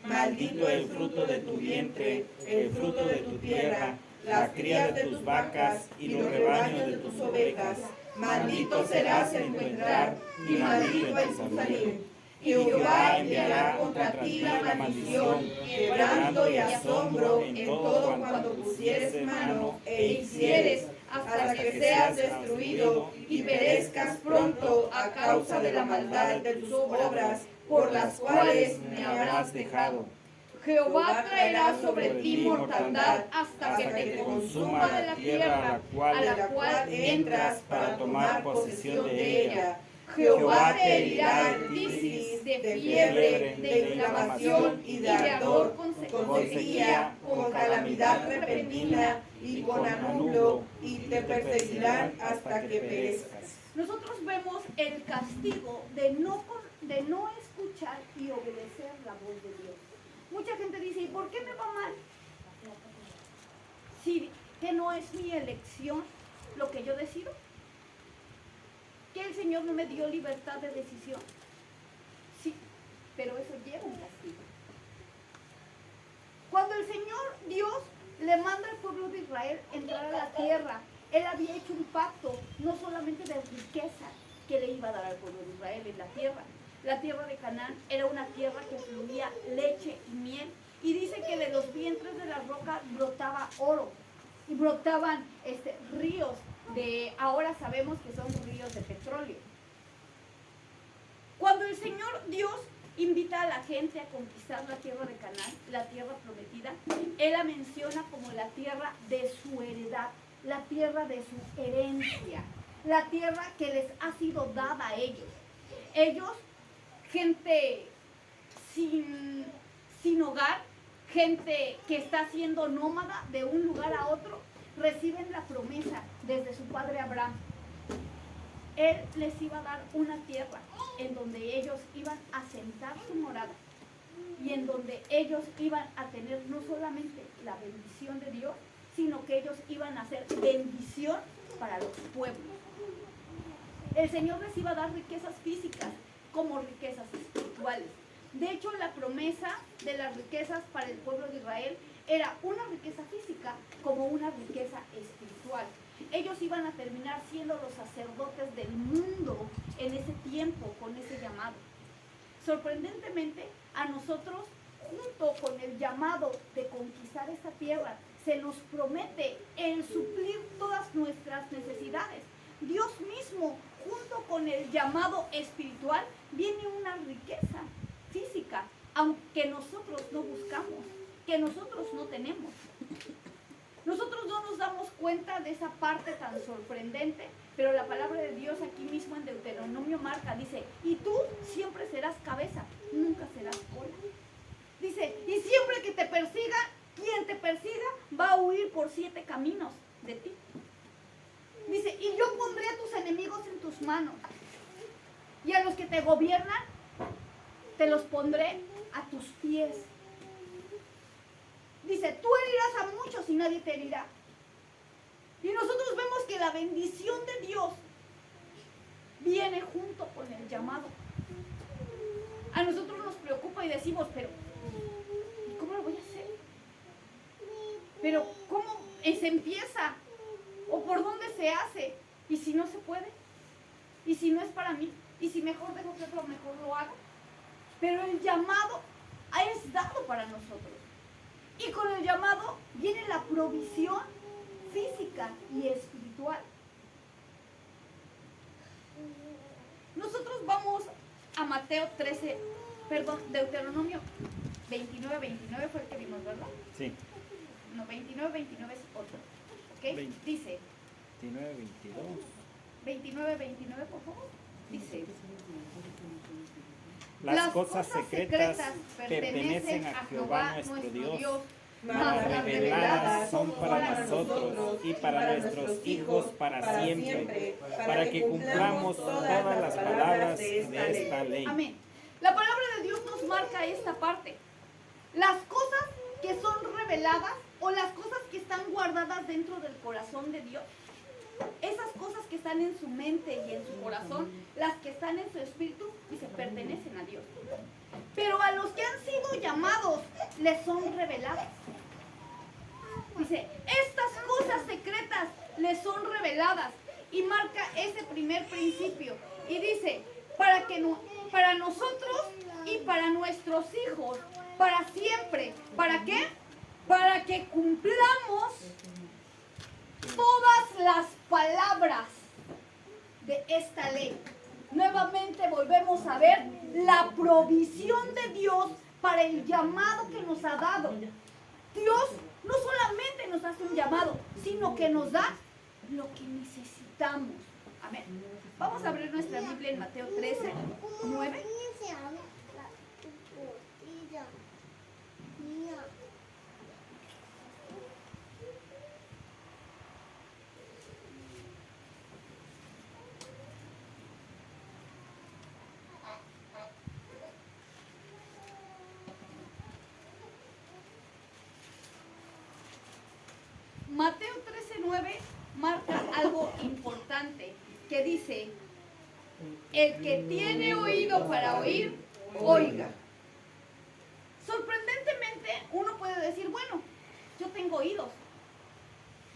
Maldito el fruto de tu vientre, el fruto de tu tierra, la cría de tus vacas y los rebaños de tus ovejas. Maldito serás en tu entrar y maldito en tu salir. Jehová enviará contra ti la maldición, quebranto y asombro en todo cuando pusieres mano e hicieres, hasta que seas destruido y perezcas pronto a causa de la maldad de tus obras, por las cuales me habrás dejado. Jehová traerá sobre ti mortandad hasta que te consuma de la tierra a la cual entras para tomar posesión de ella. Jehová te herirá de tisis, de fiebre, de inflamación y de ardor, con sequía, con calamidad repentina y con anublo, y te perseguirán hasta que perezcas. Nosotros vemos el castigo de no escuchar y obedecer la voz de Dios. Mucha gente dice, ¿y por qué me va mal? Si que no es mi elección lo que yo decido. Que el Señor no me dio libertad de decisión. Sí, pero eso lleva un castigo. Cuando el Señor Dios le manda al pueblo de Israel entrar a la tierra, Él había hecho un pacto, no solamente de riqueza que le iba a dar al pueblo de Israel en la tierra. La tierra de Canaán era una tierra que fluía leche y miel. Y dice que de los vientres de la roca brotaba oro. Y brotaban ríos ahora sabemos que son ríos de petróleo. Cuando el Señor Dios invita a la gente a conquistar la tierra de Canaán, la tierra prometida, Él la menciona como la tierra de su heredad, la tierra de su herencia, la tierra que les ha sido dada a ellos. Ellos, gente sin hogar, gente que está siendo nómada de un lugar a otro, reciben la promesa desde su padre Abraham. Él les iba a dar una tierra en donde ellos iban a sentar su morada y en donde ellos iban a tener no solamente la bendición de Dios, sino que ellos iban a ser bendición para los pueblos. El Señor les iba a dar riquezas físicas como riquezas espirituales. De hecho, la promesa de las riquezas para el pueblo de Israel era una riqueza física como una riqueza espiritual. Ellos iban a terminar siendo los sacerdotes del mundo en ese tiempo, con ese llamado. Sorprendentemente, a nosotros, junto con el llamado de conquistar esta tierra, se nos promete el suplir todas nuestras necesidades. Dios mismo, junto con el llamado espiritual, viene una riqueza física, aunque nosotros no buscamos, que nosotros no tenemos. Nosotros no nos damos cuenta de esa parte tan sorprendente, pero la palabra de Dios aquí mismo en Deuteronomio marca, dice, y tú siempre serás cabeza, nunca serás cola. Dice, y siempre que te persiga, quien te persiga va a huir por 7 caminos de ti. Dice, y yo pondré a tus enemigos en tus manos, y a los que te gobiernan, te los pondré a tus pies. Dice, tú herirás a muchos y nadie te herirá. Y nosotros vemos que la bendición de Dios viene junto con el llamado. A nosotros nos preocupa y decimos, pero ¿y cómo lo voy a hacer? Pero ¿cómo se empieza? ¿O por dónde se hace? ¿Y si no se puede? ¿Y si no es para mí? ¿Y si mejor dejo que otro mejor lo haga? Pero el llamado es dado para nosotros. Y con el llamado viene la provisión física y espiritual. Nosotros vamos a Deuteronomio 29, 29 fue el que vimos, ¿verdad? Sí. No, 29, 29 es otro. ¿Ok? 20. Dice, 29, 22. 29, 29, por favor. Dice, Las cosas secretas pertenecen a Jehová nuestro Dios, mas reveladas son para nosotros y para nuestros hijos para siempre, para que cumplamos todas las palabras de esta ley. Amén. La palabra de Dios nos marca esta parte. Las cosas que son reveladas o las cosas que están guardadas dentro del corazón de Dios, esas cosas que están en su mente y en su corazón, las que están en su espíritu, dice, pertenecen a Dios. Pero a los que han sido llamados les son reveladas. Dice, estas cosas secretas les son reveladas. Y marca ese primer principio. Y dice, para nosotros y para nuestros hijos, para siempre. ¿Para qué? Para que cumplamos todas las palabras de esta ley. Nuevamente volvemos a ver la provisión de Dios para el llamado que nos ha dado. Dios no solamente nos hace un llamado, sino que nos da lo que necesitamos. Amén. Vamos a abrir nuestra Biblia en Mateo 13, 9. Mateo 13:9 marca algo importante que dice, el que tiene oído para oír, oiga. Sorprendentemente uno puede decir, bueno, yo tengo oídos,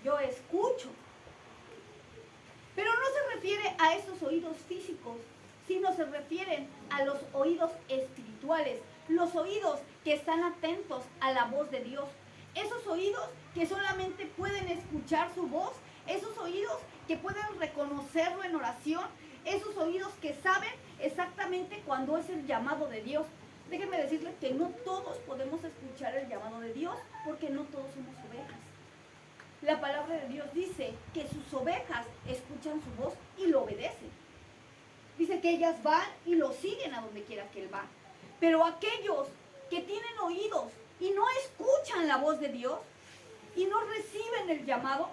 yo escucho. Pero no se refiere a esos oídos físicos, sino se refieren a los oídos espirituales, los oídos que están atentos a la voz de Dios. Esos oídos que solamente pueden escuchar su voz, esos oídos que pueden reconocerlo en oración, esos oídos que saben exactamente cuándo es el llamado de Dios. Déjenme decirles que no todos podemos escuchar el llamado de Dios porque no todos somos ovejas. La palabra de Dios dice que sus ovejas escuchan su voz y lo obedecen. Dice que ellas van y lo siguen a donde quiera que él va. Pero aquellos que tienen oídos y no escuchan la voz de Dios y no reciben el llamado,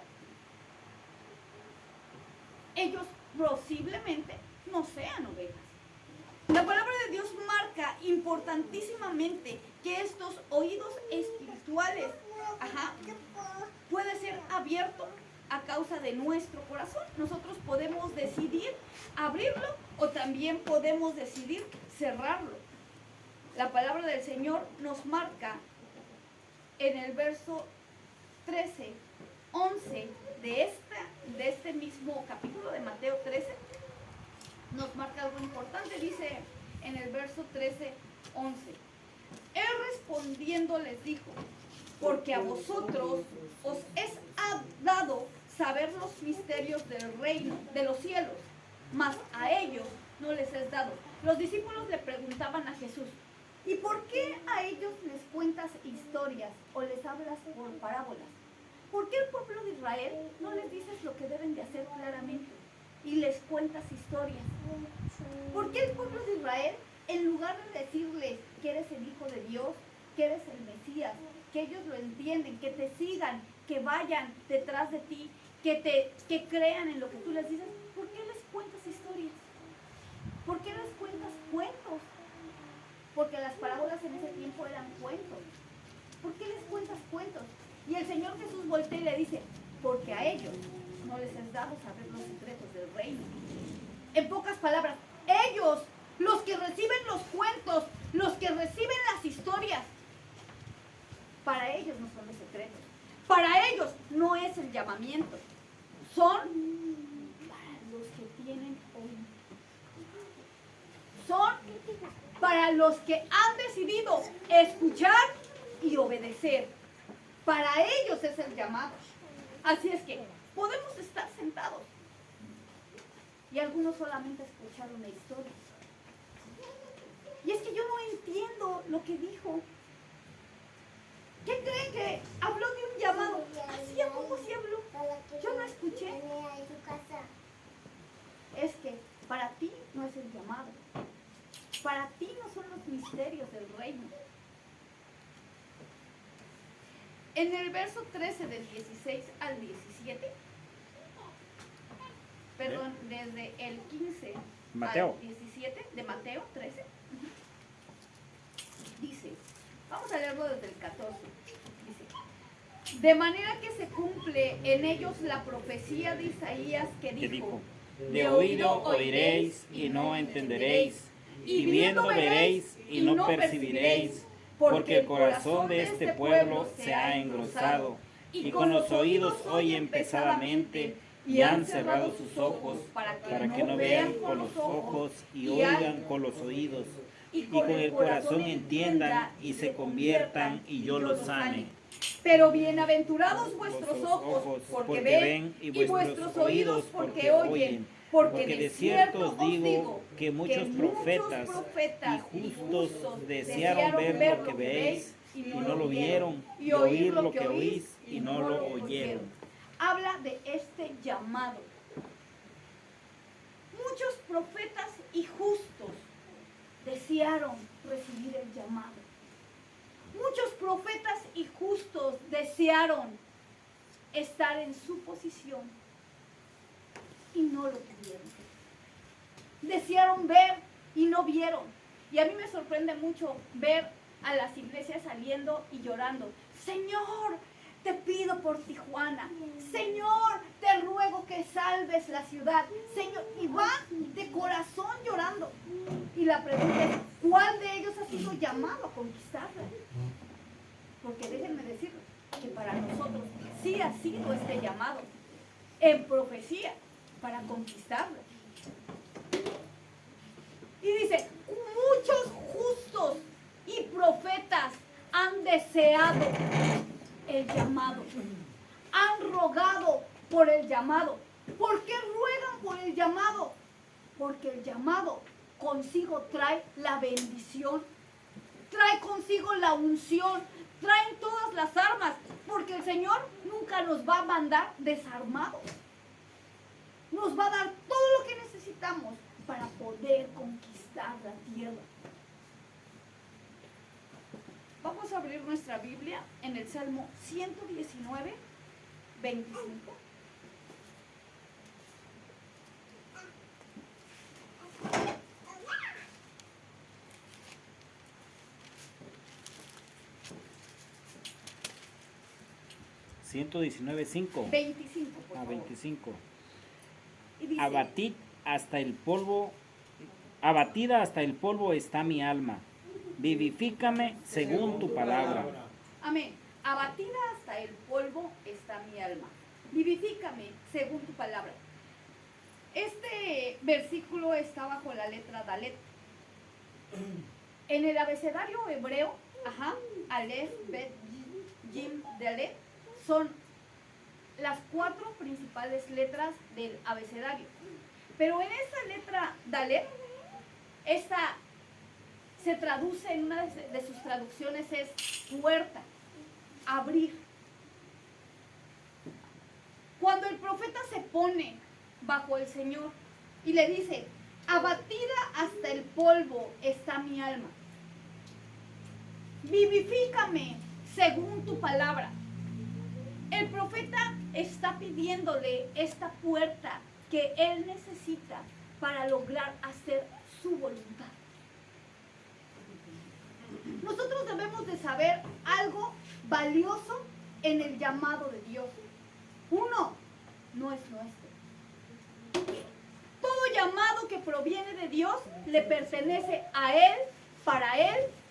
ellos posiblemente no sean ovejas. La palabra de Dios marca importantísimamente que estos oídos espirituales puede ser abierto a causa de nuestro corazón. Nosotros podemos decidir abrirlo o también podemos decidir cerrarlo. La palabra del Señor nos marca en el verso 13, 11 de este mismo capítulo de Mateo 13, nos marca algo importante. Dice en el verso 13, 11, Él respondiendo les dijo, porque a vosotros os es dado saber los misterios del reino de los cielos, mas a ellos no les es dado. Los discípulos le preguntaban a Jesús, ¿y por qué a ellos les cuentas historias o les hablas por parábolas? ¿Por qué al pueblo de Israel no les dices lo que deben de hacer claramente y les cuentas historias? ¿Por qué el pueblo de Israel, en lugar de decirles que eres el Hijo de Dios que eres el Mesías, que ellos lo entienden, que te sigan, que vayan detrás de ti, que crean en lo que tú les dices. ¿Por qué les cuentas historias? ¿Por qué les cuentas cuentos? Porque las parábolas en ese tiempo eran cuentos. ¿Por qué les cuentas cuentos? Y el Señor Jesús voltea y le dice, porque a ellos no les es dado saber los secretos del reino. En pocas palabras, ellos, los que reciben los cuentos, los que reciben las historias, para ellos no son los secretos. Para ellos no es el llamamiento. Son para los que tienen oído. Son para los que han decidido escuchar y obedecer. Para ellos es el llamado. Así es que podemos estar sentados y algunos solamente escuchar una historia. Y es que yo no entiendo lo que dijo. ¿Qué creen que habló de un llamado? ¿Así a poco sí habló? Yo no escuché. Es que para ti no es el llamado. Para ti no son los misterios del reino. En el verso 13 del 16 al 17, perdón, desde el 15 Mateo. al 17 de Mateo 13, dice, vamos a leerlo desde el 14, dice, de manera que se cumple en ellos la profecía de Isaías que dijo, de oído oiréis y no entenderéis, y viendo veréis y no percibiréis, porque el corazón de este pueblo se ha engrosado, y con los oídos oyen pesadamente, y han cerrado sus ojos, para que no vean con los ojos y oigan con los oídos, y con el corazón entiendan y se conviertan, y yo los sane. Pero bienaventurados vuestros ojos, porque ven, y vuestros oídos, porque oyen. Porque de cierto os digo que muchos profetas y justos desearon ver lo que veis y no lo vieron, y oír lo que oís y no lo oyeron. Habla de este llamado. Muchos profetas y justos desearon recibir el llamado. Muchos profetas y justos desearon estar en su posición y no lo tuvieron. Desearon ver y no vieron. Y a mí me sorprende mucho ver a las iglesias saliendo y llorando. Señor, te pido por Tijuana. Señor, te ruego que salves la ciudad. Señor, y van de corazón llorando. Y la pregunta es, ¿cuál de ellos ha sido llamado a conquistarla? Porque déjenme decirles que para nosotros sí ha sido este llamado en profecía para conquistarlo. Y dice, muchos justos y profetas han deseado el llamado, han rogado por el llamado. ¿Por qué ruegan por el llamado? Porque el llamado consigo trae la bendición, trae consigo la unción, traen todas las armas, porque el Señor nunca nos va a mandar desarmados. Nos va a dar todo lo que necesitamos para poder conquistar la tierra. Vamos a abrir nuestra Biblia en el Salmo 119, 25. $119.5. 25, por favor. 25. Y dice, Abatida hasta el polvo está mi alma. Vivifícame según tu palabra. amén. Abatida hasta el polvo está mi alma. Vivifícame según tu palabra. Este versículo está bajo la letra Dalet. En el abecedario hebreo, Aleph, Bet, Jim, Dalet, son las 4 principales letras del abecedario. Pero en esta letra Dalet, esta se traduce en una de sus traducciones es puerta, abrir. Cuando el profeta se pone bajo el Señor y le dice, abatida hasta el polvo está mi alma. vivifícame según tu palabra. El profeta está pidiéndole esta puerta que él necesita para lograr hacer su voluntad. Nosotros debemos de saber algo valioso en el llamado de Dios. Uno, no es nuestro. Todo llamado que proviene de Dios le pertenece a Él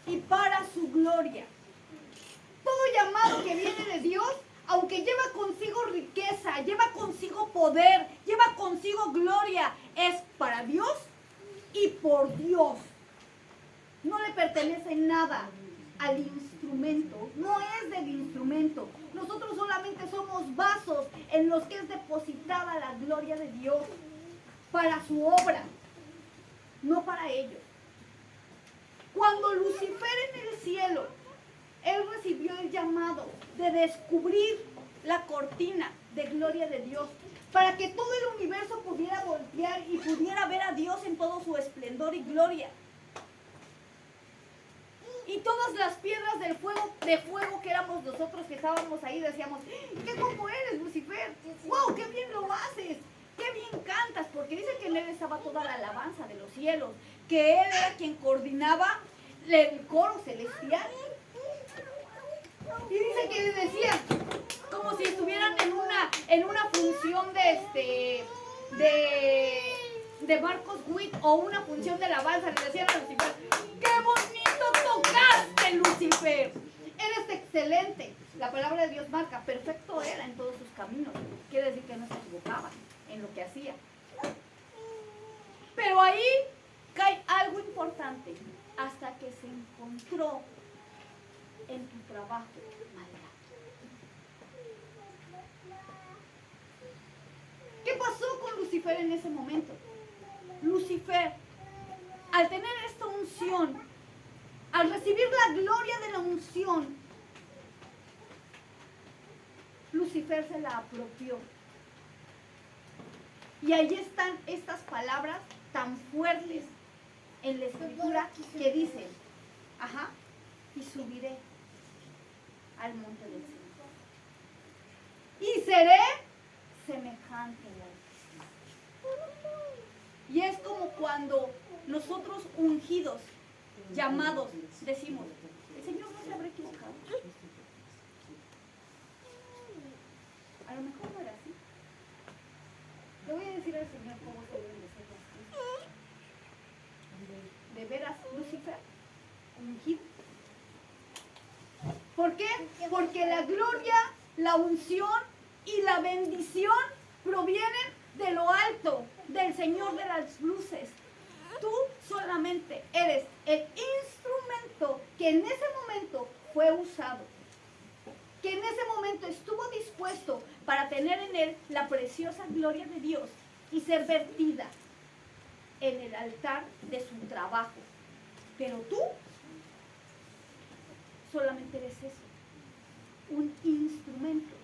y para su gloria. Todo llamado que viene de Dios, aunque lleva consigo riqueza, lleva consigo poder, lleva consigo gloria, es para Dios y por Dios. No le pertenece nada al instrumento, no es del instrumento. Nosotros solamente somos vasos en los que es depositada la gloria de Dios para su obra, no para ellos. Cuando Lucifer en el cielo, él recibió el llamado de descubrir la cortina de gloria de Dios para que todo el universo pudiera voltear y pudiera ver a Dios en todo su esplendor y gloria. Y todas las piedras de fuego que éramos nosotros que estábamos ahí decíamos, ¡qué guapo eres, Lucifer! ¡Wow, qué bien lo haces! ¡Qué bien cantas! Porque dice que en él estaba toda la alabanza de los cielos, que él era quien coordinaba el coro celestial. Y dice que le decían, como si estuvieran en una función de Marcos Witt o una función de alabanza, le decían a Lucifer, ¡qué bonito tocaste, Lucifer! Eres excelente. La palabra de Dios marca, perfecto era en todos sus caminos. Quiere decir que no se equivocaba en lo que hacía. Pero ahí cae algo importante, hasta que se encontró en tu trabajo maldad. ¿Qué pasó con Lucifer en ese momento? Lucifer, al tener esta unción, al recibir la gloria de la unción, Lucifer se la apropió. Y ahí están estas palabras tan fuertes en la escritura que dicen, y subiré al monte del Señor y seré semejante al Altísimo. Y es como cuando nosotros ungidos, llamados, decimos, el Señor no se habrá equivocado. A lo mejor no era así. Le voy a decir al Señor cómo se deben de ser las cosas. De veras, Lucifer, ungido. ¿Por qué? Porque la gloria, la unción y la bendición provienen de lo alto, del Señor de las luces. Tú solamente eres el instrumento que en ese momento fue usado, que en ese momento estuvo dispuesto para tener en él la preciosa gloria de Dios y ser vertida en el altar de su trabajo. Pero tú solamente eres eso, un instrumento.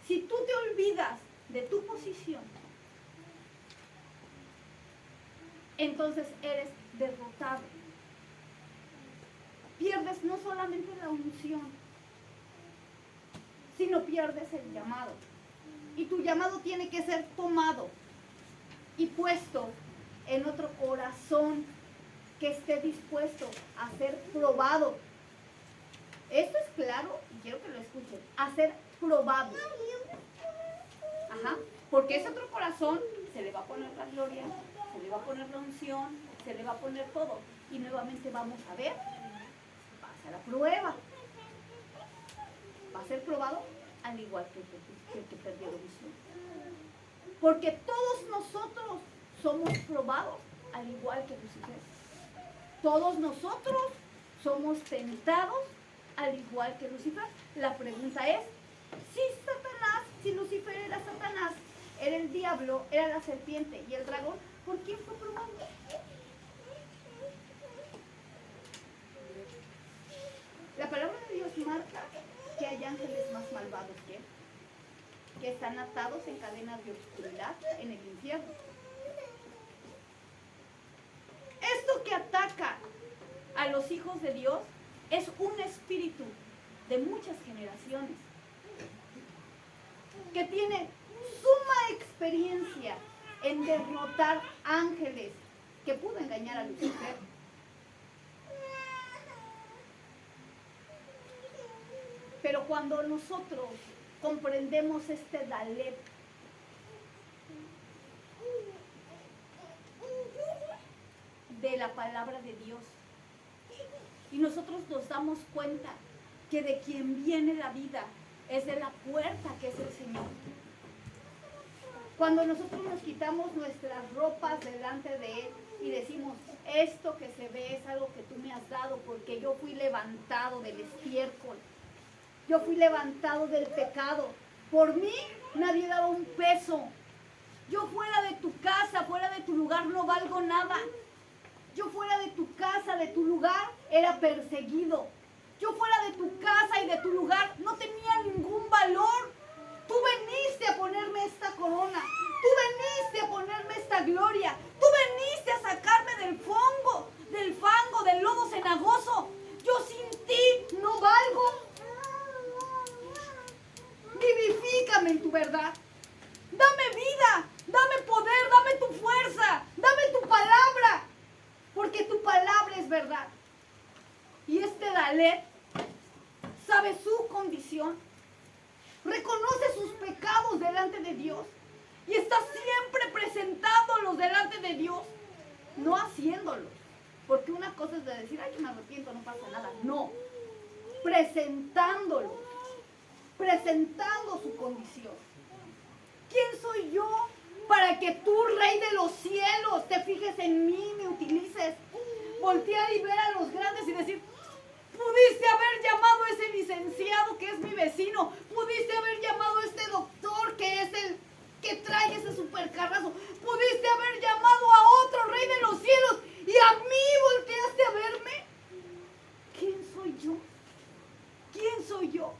Si tú te olvidas de tu posición, entonces eres derrotado. Pierdes no solamente la unción, sino pierdes el llamado. Y tu llamado tiene que ser tomado y puesto en otro corazón que esté dispuesto a ser probado. Esto es claro y quiero que lo escuchen. A ser probado. Porque ese otro corazón se le va a poner la gloria, se le va a poner la unción, se le va a poner todo. Y nuevamente vamos a ver, pasa la prueba. Va a ser probado al igual que el que perdió la unción. Porque todos nosotros somos probados al igual que Lucifer. Todos nosotros somos tentados al igual que Lucifer. La pregunta es, si Lucifer era Satanás, era el diablo, era la serpiente y el dragón, ¿por quién fue probado? La palabra de Dios marca que hay ángeles más malvados que él, que están atados en cadenas de oscuridad en el infierno. Esto que ataca los hijos de Dios es un espíritu de muchas generaciones que tiene suma experiencia en derrotar ángeles que pudo engañar a Lucifer. Pero cuando nosotros comprendemos este Dalet, de la palabra de Dios, y nosotros nos damos cuenta que de quien viene la vida es de la puerta que es el Señor. Cuando nosotros nos quitamos nuestras ropas delante de Él y decimos, esto que se ve es algo que tú me has dado porque yo fui levantado del estiércol, yo fui levantado del pecado, por mí nadie daba un peso, yo fuera de tu casa, fuera de tu lugar no valgo nada, yo fuera de tu casa, de tu lugar era perseguido, yo fuera de tu casa y de tu lugar no tenía ningún valor. Tú veniste a ponerme esta corona, tú veniste a ponerme esta gloria, tú veniste a sacarme del fango, del lodo cenagoso. Yo sin ti no valgo. Vivifícame en tu verdad. Dame vida, dame poder, dame tu fuerza, dame tu palabra, porque tu palabra es verdad. Y este Dalet sabe su condición, reconoce sus pecados delante de Dios y está siempre presentándolos delante de Dios, no haciéndolos, porque una cosa es de decir, ay, yo me arrepiento, no pasa nada, no, presentándolos, presentando su condición. ¿Quién soy yo para que tú, Rey de los cielos, te fijes en mí, me utilices? Voltear y ver a los grandes y decir, pudiste haber llamado a ese licenciado que es mi vecino, pudiste haber llamado a este doctor que es el que trae ese supercarrazo, pudiste haber llamado a otro Rey de los cielos y a mí volteaste a verme. ¿Quién soy yo? ¿Quién soy yo?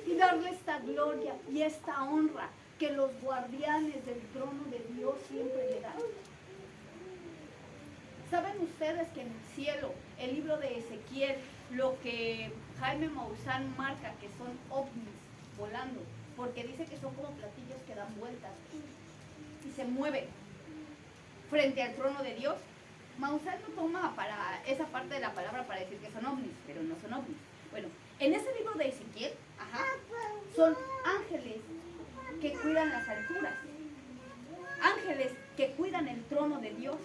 Y darle esta gloria y esta honra que los guardianes del trono de Dios siempre le dan. ¿Saben ustedes que en el cielo, el libro de Ezequiel, lo que Jaime Maussan marca que son ovnis volando, porque dice que son como platillos que dan vueltas y se mueven frente al trono de Dios? Maussan lo toma para esa parte de la palabra para decir que son ovnis, pero no son ovnis. Bueno, en ese libro de Ezequiel, son ángeles que cuidan las alturas, ángeles que cuidan el trono de Dios.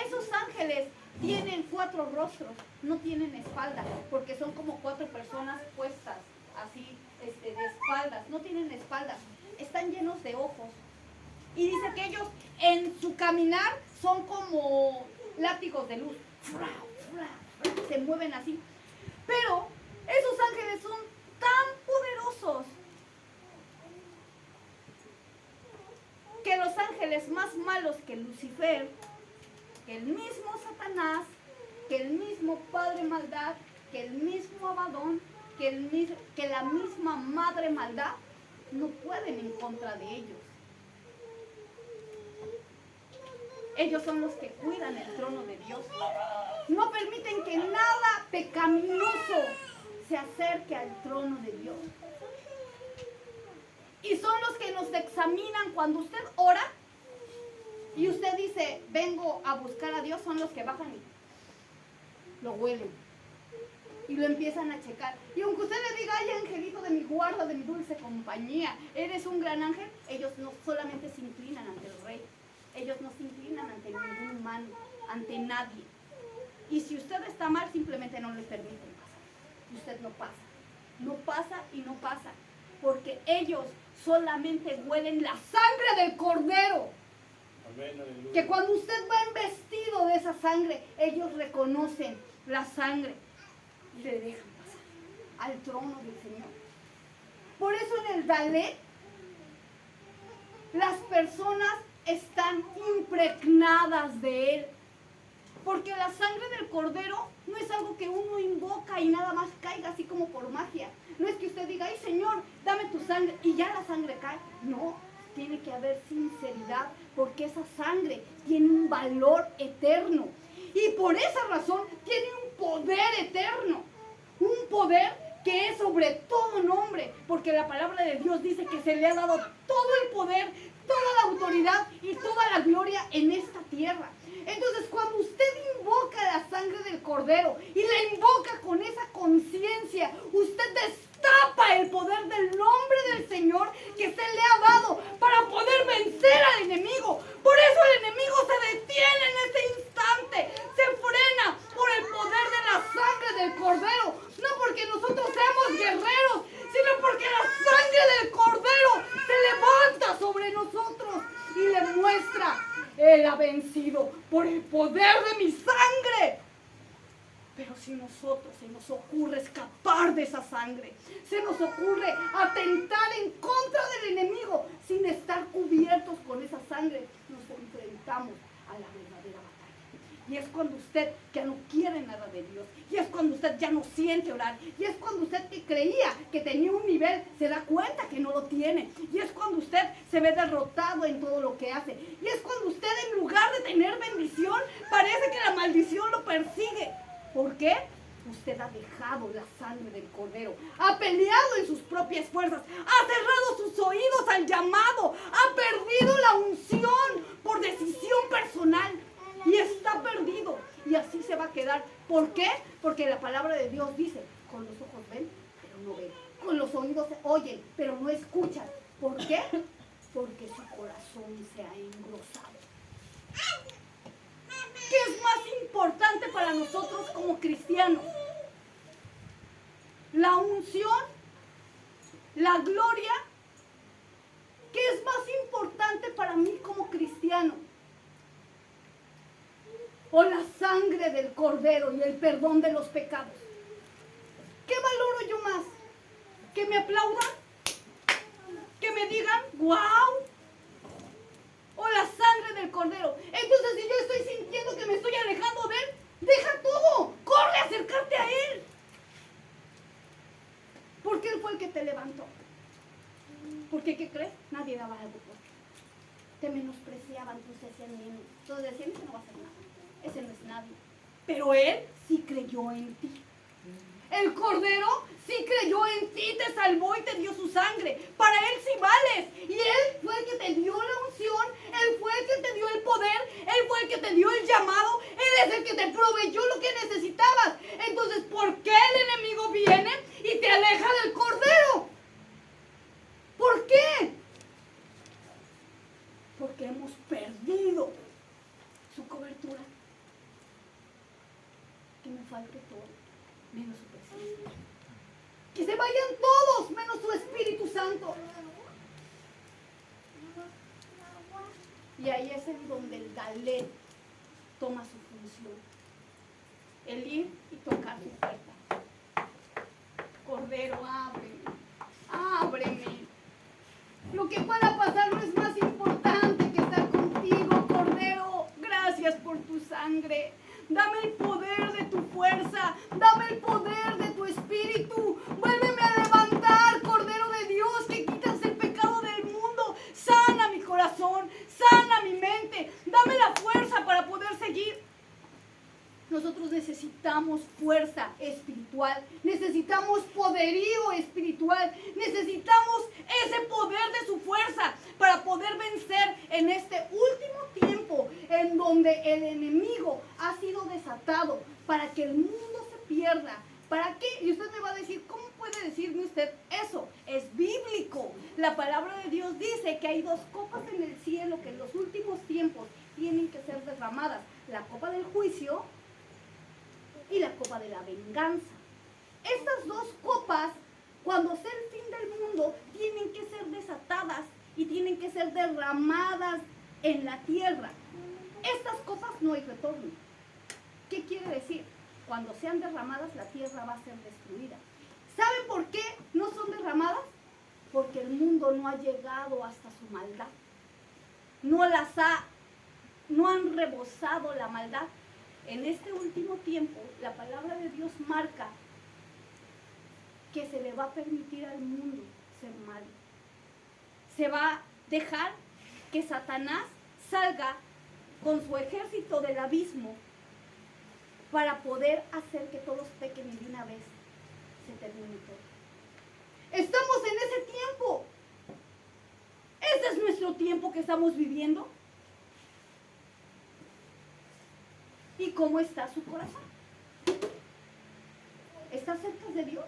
Esos ángeles tienen 4 rostros, no tienen espalda, porque son como 4 personas puestas así de espaldas, no tienen espaldas, están llenos de ojos. Y dice que ellos en su caminar son como látigos de luz, se mueven así. Pero esos ángeles son tan poderosos que los ángeles más malos que Lucifer, que el mismo Satanás, que el mismo padre maldad, que el mismo Abadón, que la misma madre maldad, no pueden en contra de ellos. Ellos son los que cuidan el trono de Dios. No permiten que nada pecaminoso se acerque al trono de Dios. Y son los que nos examinan cuando usted ora y usted dice, vengo a buscar a Dios, son los que bajan y lo huelen y lo empiezan a checar. Y aunque usted le diga, ay, angelito de mi guarda, de mi dulce compañía, eres un gran ángel, ellos no solamente se inclinan ante el rey, ellos no se inclinan ante ningún humano, ante nadie. Y si usted está mal, simplemente no le permiten pasar. Y usted no pasa, no pasa y no pasa, porque ellos solamente huelen la sangre del cordero. Que cuando usted va embestido de esa sangre, ellos reconocen la sangre y le dejan pasar al trono del Señor. Por eso en el Dalet las personas están impregnadas de él, porque la sangre del cordero no es algo que uno invoca y nada más caiga así como por magia. No es que usted diga, ay Señor, dame tu sangre y ya la sangre cae. No, tiene que haber sinceridad, porque esa sangre tiene un valor eterno. Y por esa razón tiene un poder eterno. Un poder que es sobre todo nombre. Porque la palabra de Dios dice que se le ha dado todo el poder, toda la autoridad y toda la gloria en esta tierra. Entonces, cuando usted invoca la sangre del Cordero y la invoca con esa conciencia, usted destapa el poder del nombre del Señor que se le ha dado para poder vencer al enemigo. Por eso el enemigo se detiene en ese instante, se frena por el poder de la sangre del Cordero. No porque nosotros seamos guerreros, sino porque la sangre del Cordero se levanta sobre nosotros y le muestra: Él ha vencido por el poder de mi sangre. Pero si nosotros se nos ocurre escapar de esa sangre, se nos ocurre atentar en contra del enemigo sin estar cubiertos con esa sangre, nos enfrentamos a la verdadera batalla. Y es cuando usted ya no quiere nada de Dios, y es cuando usted ya no siente orar, y es cuando usted que creía que tenía un nivel se da cuenta que no lo tiene, y es cuando usted se ve derrotado en todo lo que hace, y es cuando usted, en lugar de tener bendición, parece que la maldición lo persigue. ¿Por qué? Usted ha dejado la sangre del Cordero, ha peleado en sus propias fuerzas, ha cerrado sus oídos al llamado, ha perdido la unción por decisión personal y está perdido. Y así se va a quedar. ¿Por qué? Porque la palabra de Dios dice: con los ojos ven, pero no ven. Con los oídos oyen, pero no escuchan. ¿Por qué? Porque su corazón se ha engrosado. ¿Qué es más importante para nosotros como cristianos? ¿La unción? ¿La gloria? ¿Qué es más importante para mí como cristiano? ¿O la sangre del Cordero y el perdón de los pecados? ¿Qué valoro yo más? ¿Que me aplaudan? ¿Que me digan ¡guau! ¿O la sangre del Cordero? Entonces, si yo estoy sintiendo que me estoy alejando de Él, deja todo, corre a acercarte a Él. Porque Él fue el que te levantó. Porque, ¿qué crees? Nadie daba algo por ti. Te menospreciaban, todos decían menos. Todos decían: ese no va a hacer nada, ese no es nadie. Pero Él sí creyó en ti. El Cordero sí creyó en ti, te salvó y te dio su sangre. Para Él sí vales. Y Él fue el que te dio la unción, Él fue el que te dio el poder, Él fue el que te dio el llamado, Él es el que te proveyó lo que necesitabas. Entonces, ¿por qué el enemigo viene y te aleja del Cordero? ¿Por qué? Porque hemos perdido su cobertura. Que me falte todo, menos su presencia. Que se vayan todos, menos su Espíritu Santo. Y ahí es en donde el Dalet toma su función. El ir y tocar su puerta. Cordero, ábreme, ábreme. Lo que pueda pasar no es más importante que estar contigo, Cordero. Gracias por tu sangre. Dame el poder de tu fuerza. Dame el poder de tu espíritu. Vuélveme a levantar, Cordero de Dios, que quitas el pecado del mundo. Sana mi corazón, sana mi mente. Dame la fuerza para poder seguir. Nosotros necesitamos fuerza espiritual, necesitamos poderío espiritual, necesitamos ese poder de su fuerza para poder vencer en este último tiempo en donde el enemigo ha sido desatado para que el mundo se pierda. ¿Para qué? Y usted me va a decir: ¿cómo puede decirme usted eso? Es bíblico. La palabra de Dios dice que hay dos copas en el cielo que en los últimos tiempos tienen que ser derramadas: la copa del juicio y la copa de la venganza. Estas dos copas, cuando sea el fin del mundo, tienen que ser desatadas y tienen que ser derramadas en la tierra. Estas copas no hay retorno. ¿Qué quiere decir? Cuando sean derramadas, la tierra va a ser destruida. ¿Saben por qué no son derramadas? Porque el mundo no ha llegado hasta su maldad. No han rebosado la maldad. En este último tiempo, la palabra de Dios marca que se le va a permitir al mundo ser malo. Se va a dejar que Satanás salga con su ejército del abismo para poder hacer que todos pequen y de una vez se termine todo. Estamos en ese tiempo. Ese es nuestro tiempo que estamos viviendo. ¿Y cómo está su corazón? ¿Está cerca de Dios?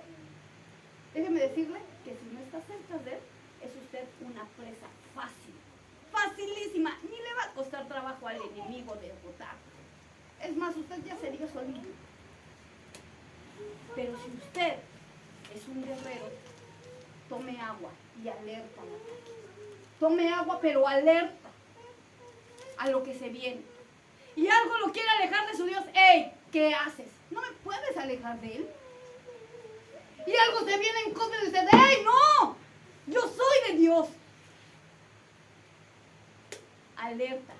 Déjeme decirle que si no está cerca de Él, es usted una presa fácil, facilísima. Ni le va a costar trabajo al enemigo derrotar. Es más, usted ya sería solito. Pero si usted es un guerrero, tome agua y alerta al ataque. Tome agua, pero alerta a lo que se viene. Y algo lo quiere alejar de su Dios. ¡Ey! ¿Qué haces? No me puedes alejar de Él. Y algo se viene en contra de usted. ¡Ey! ¡No! Yo soy de Dios. Alerta.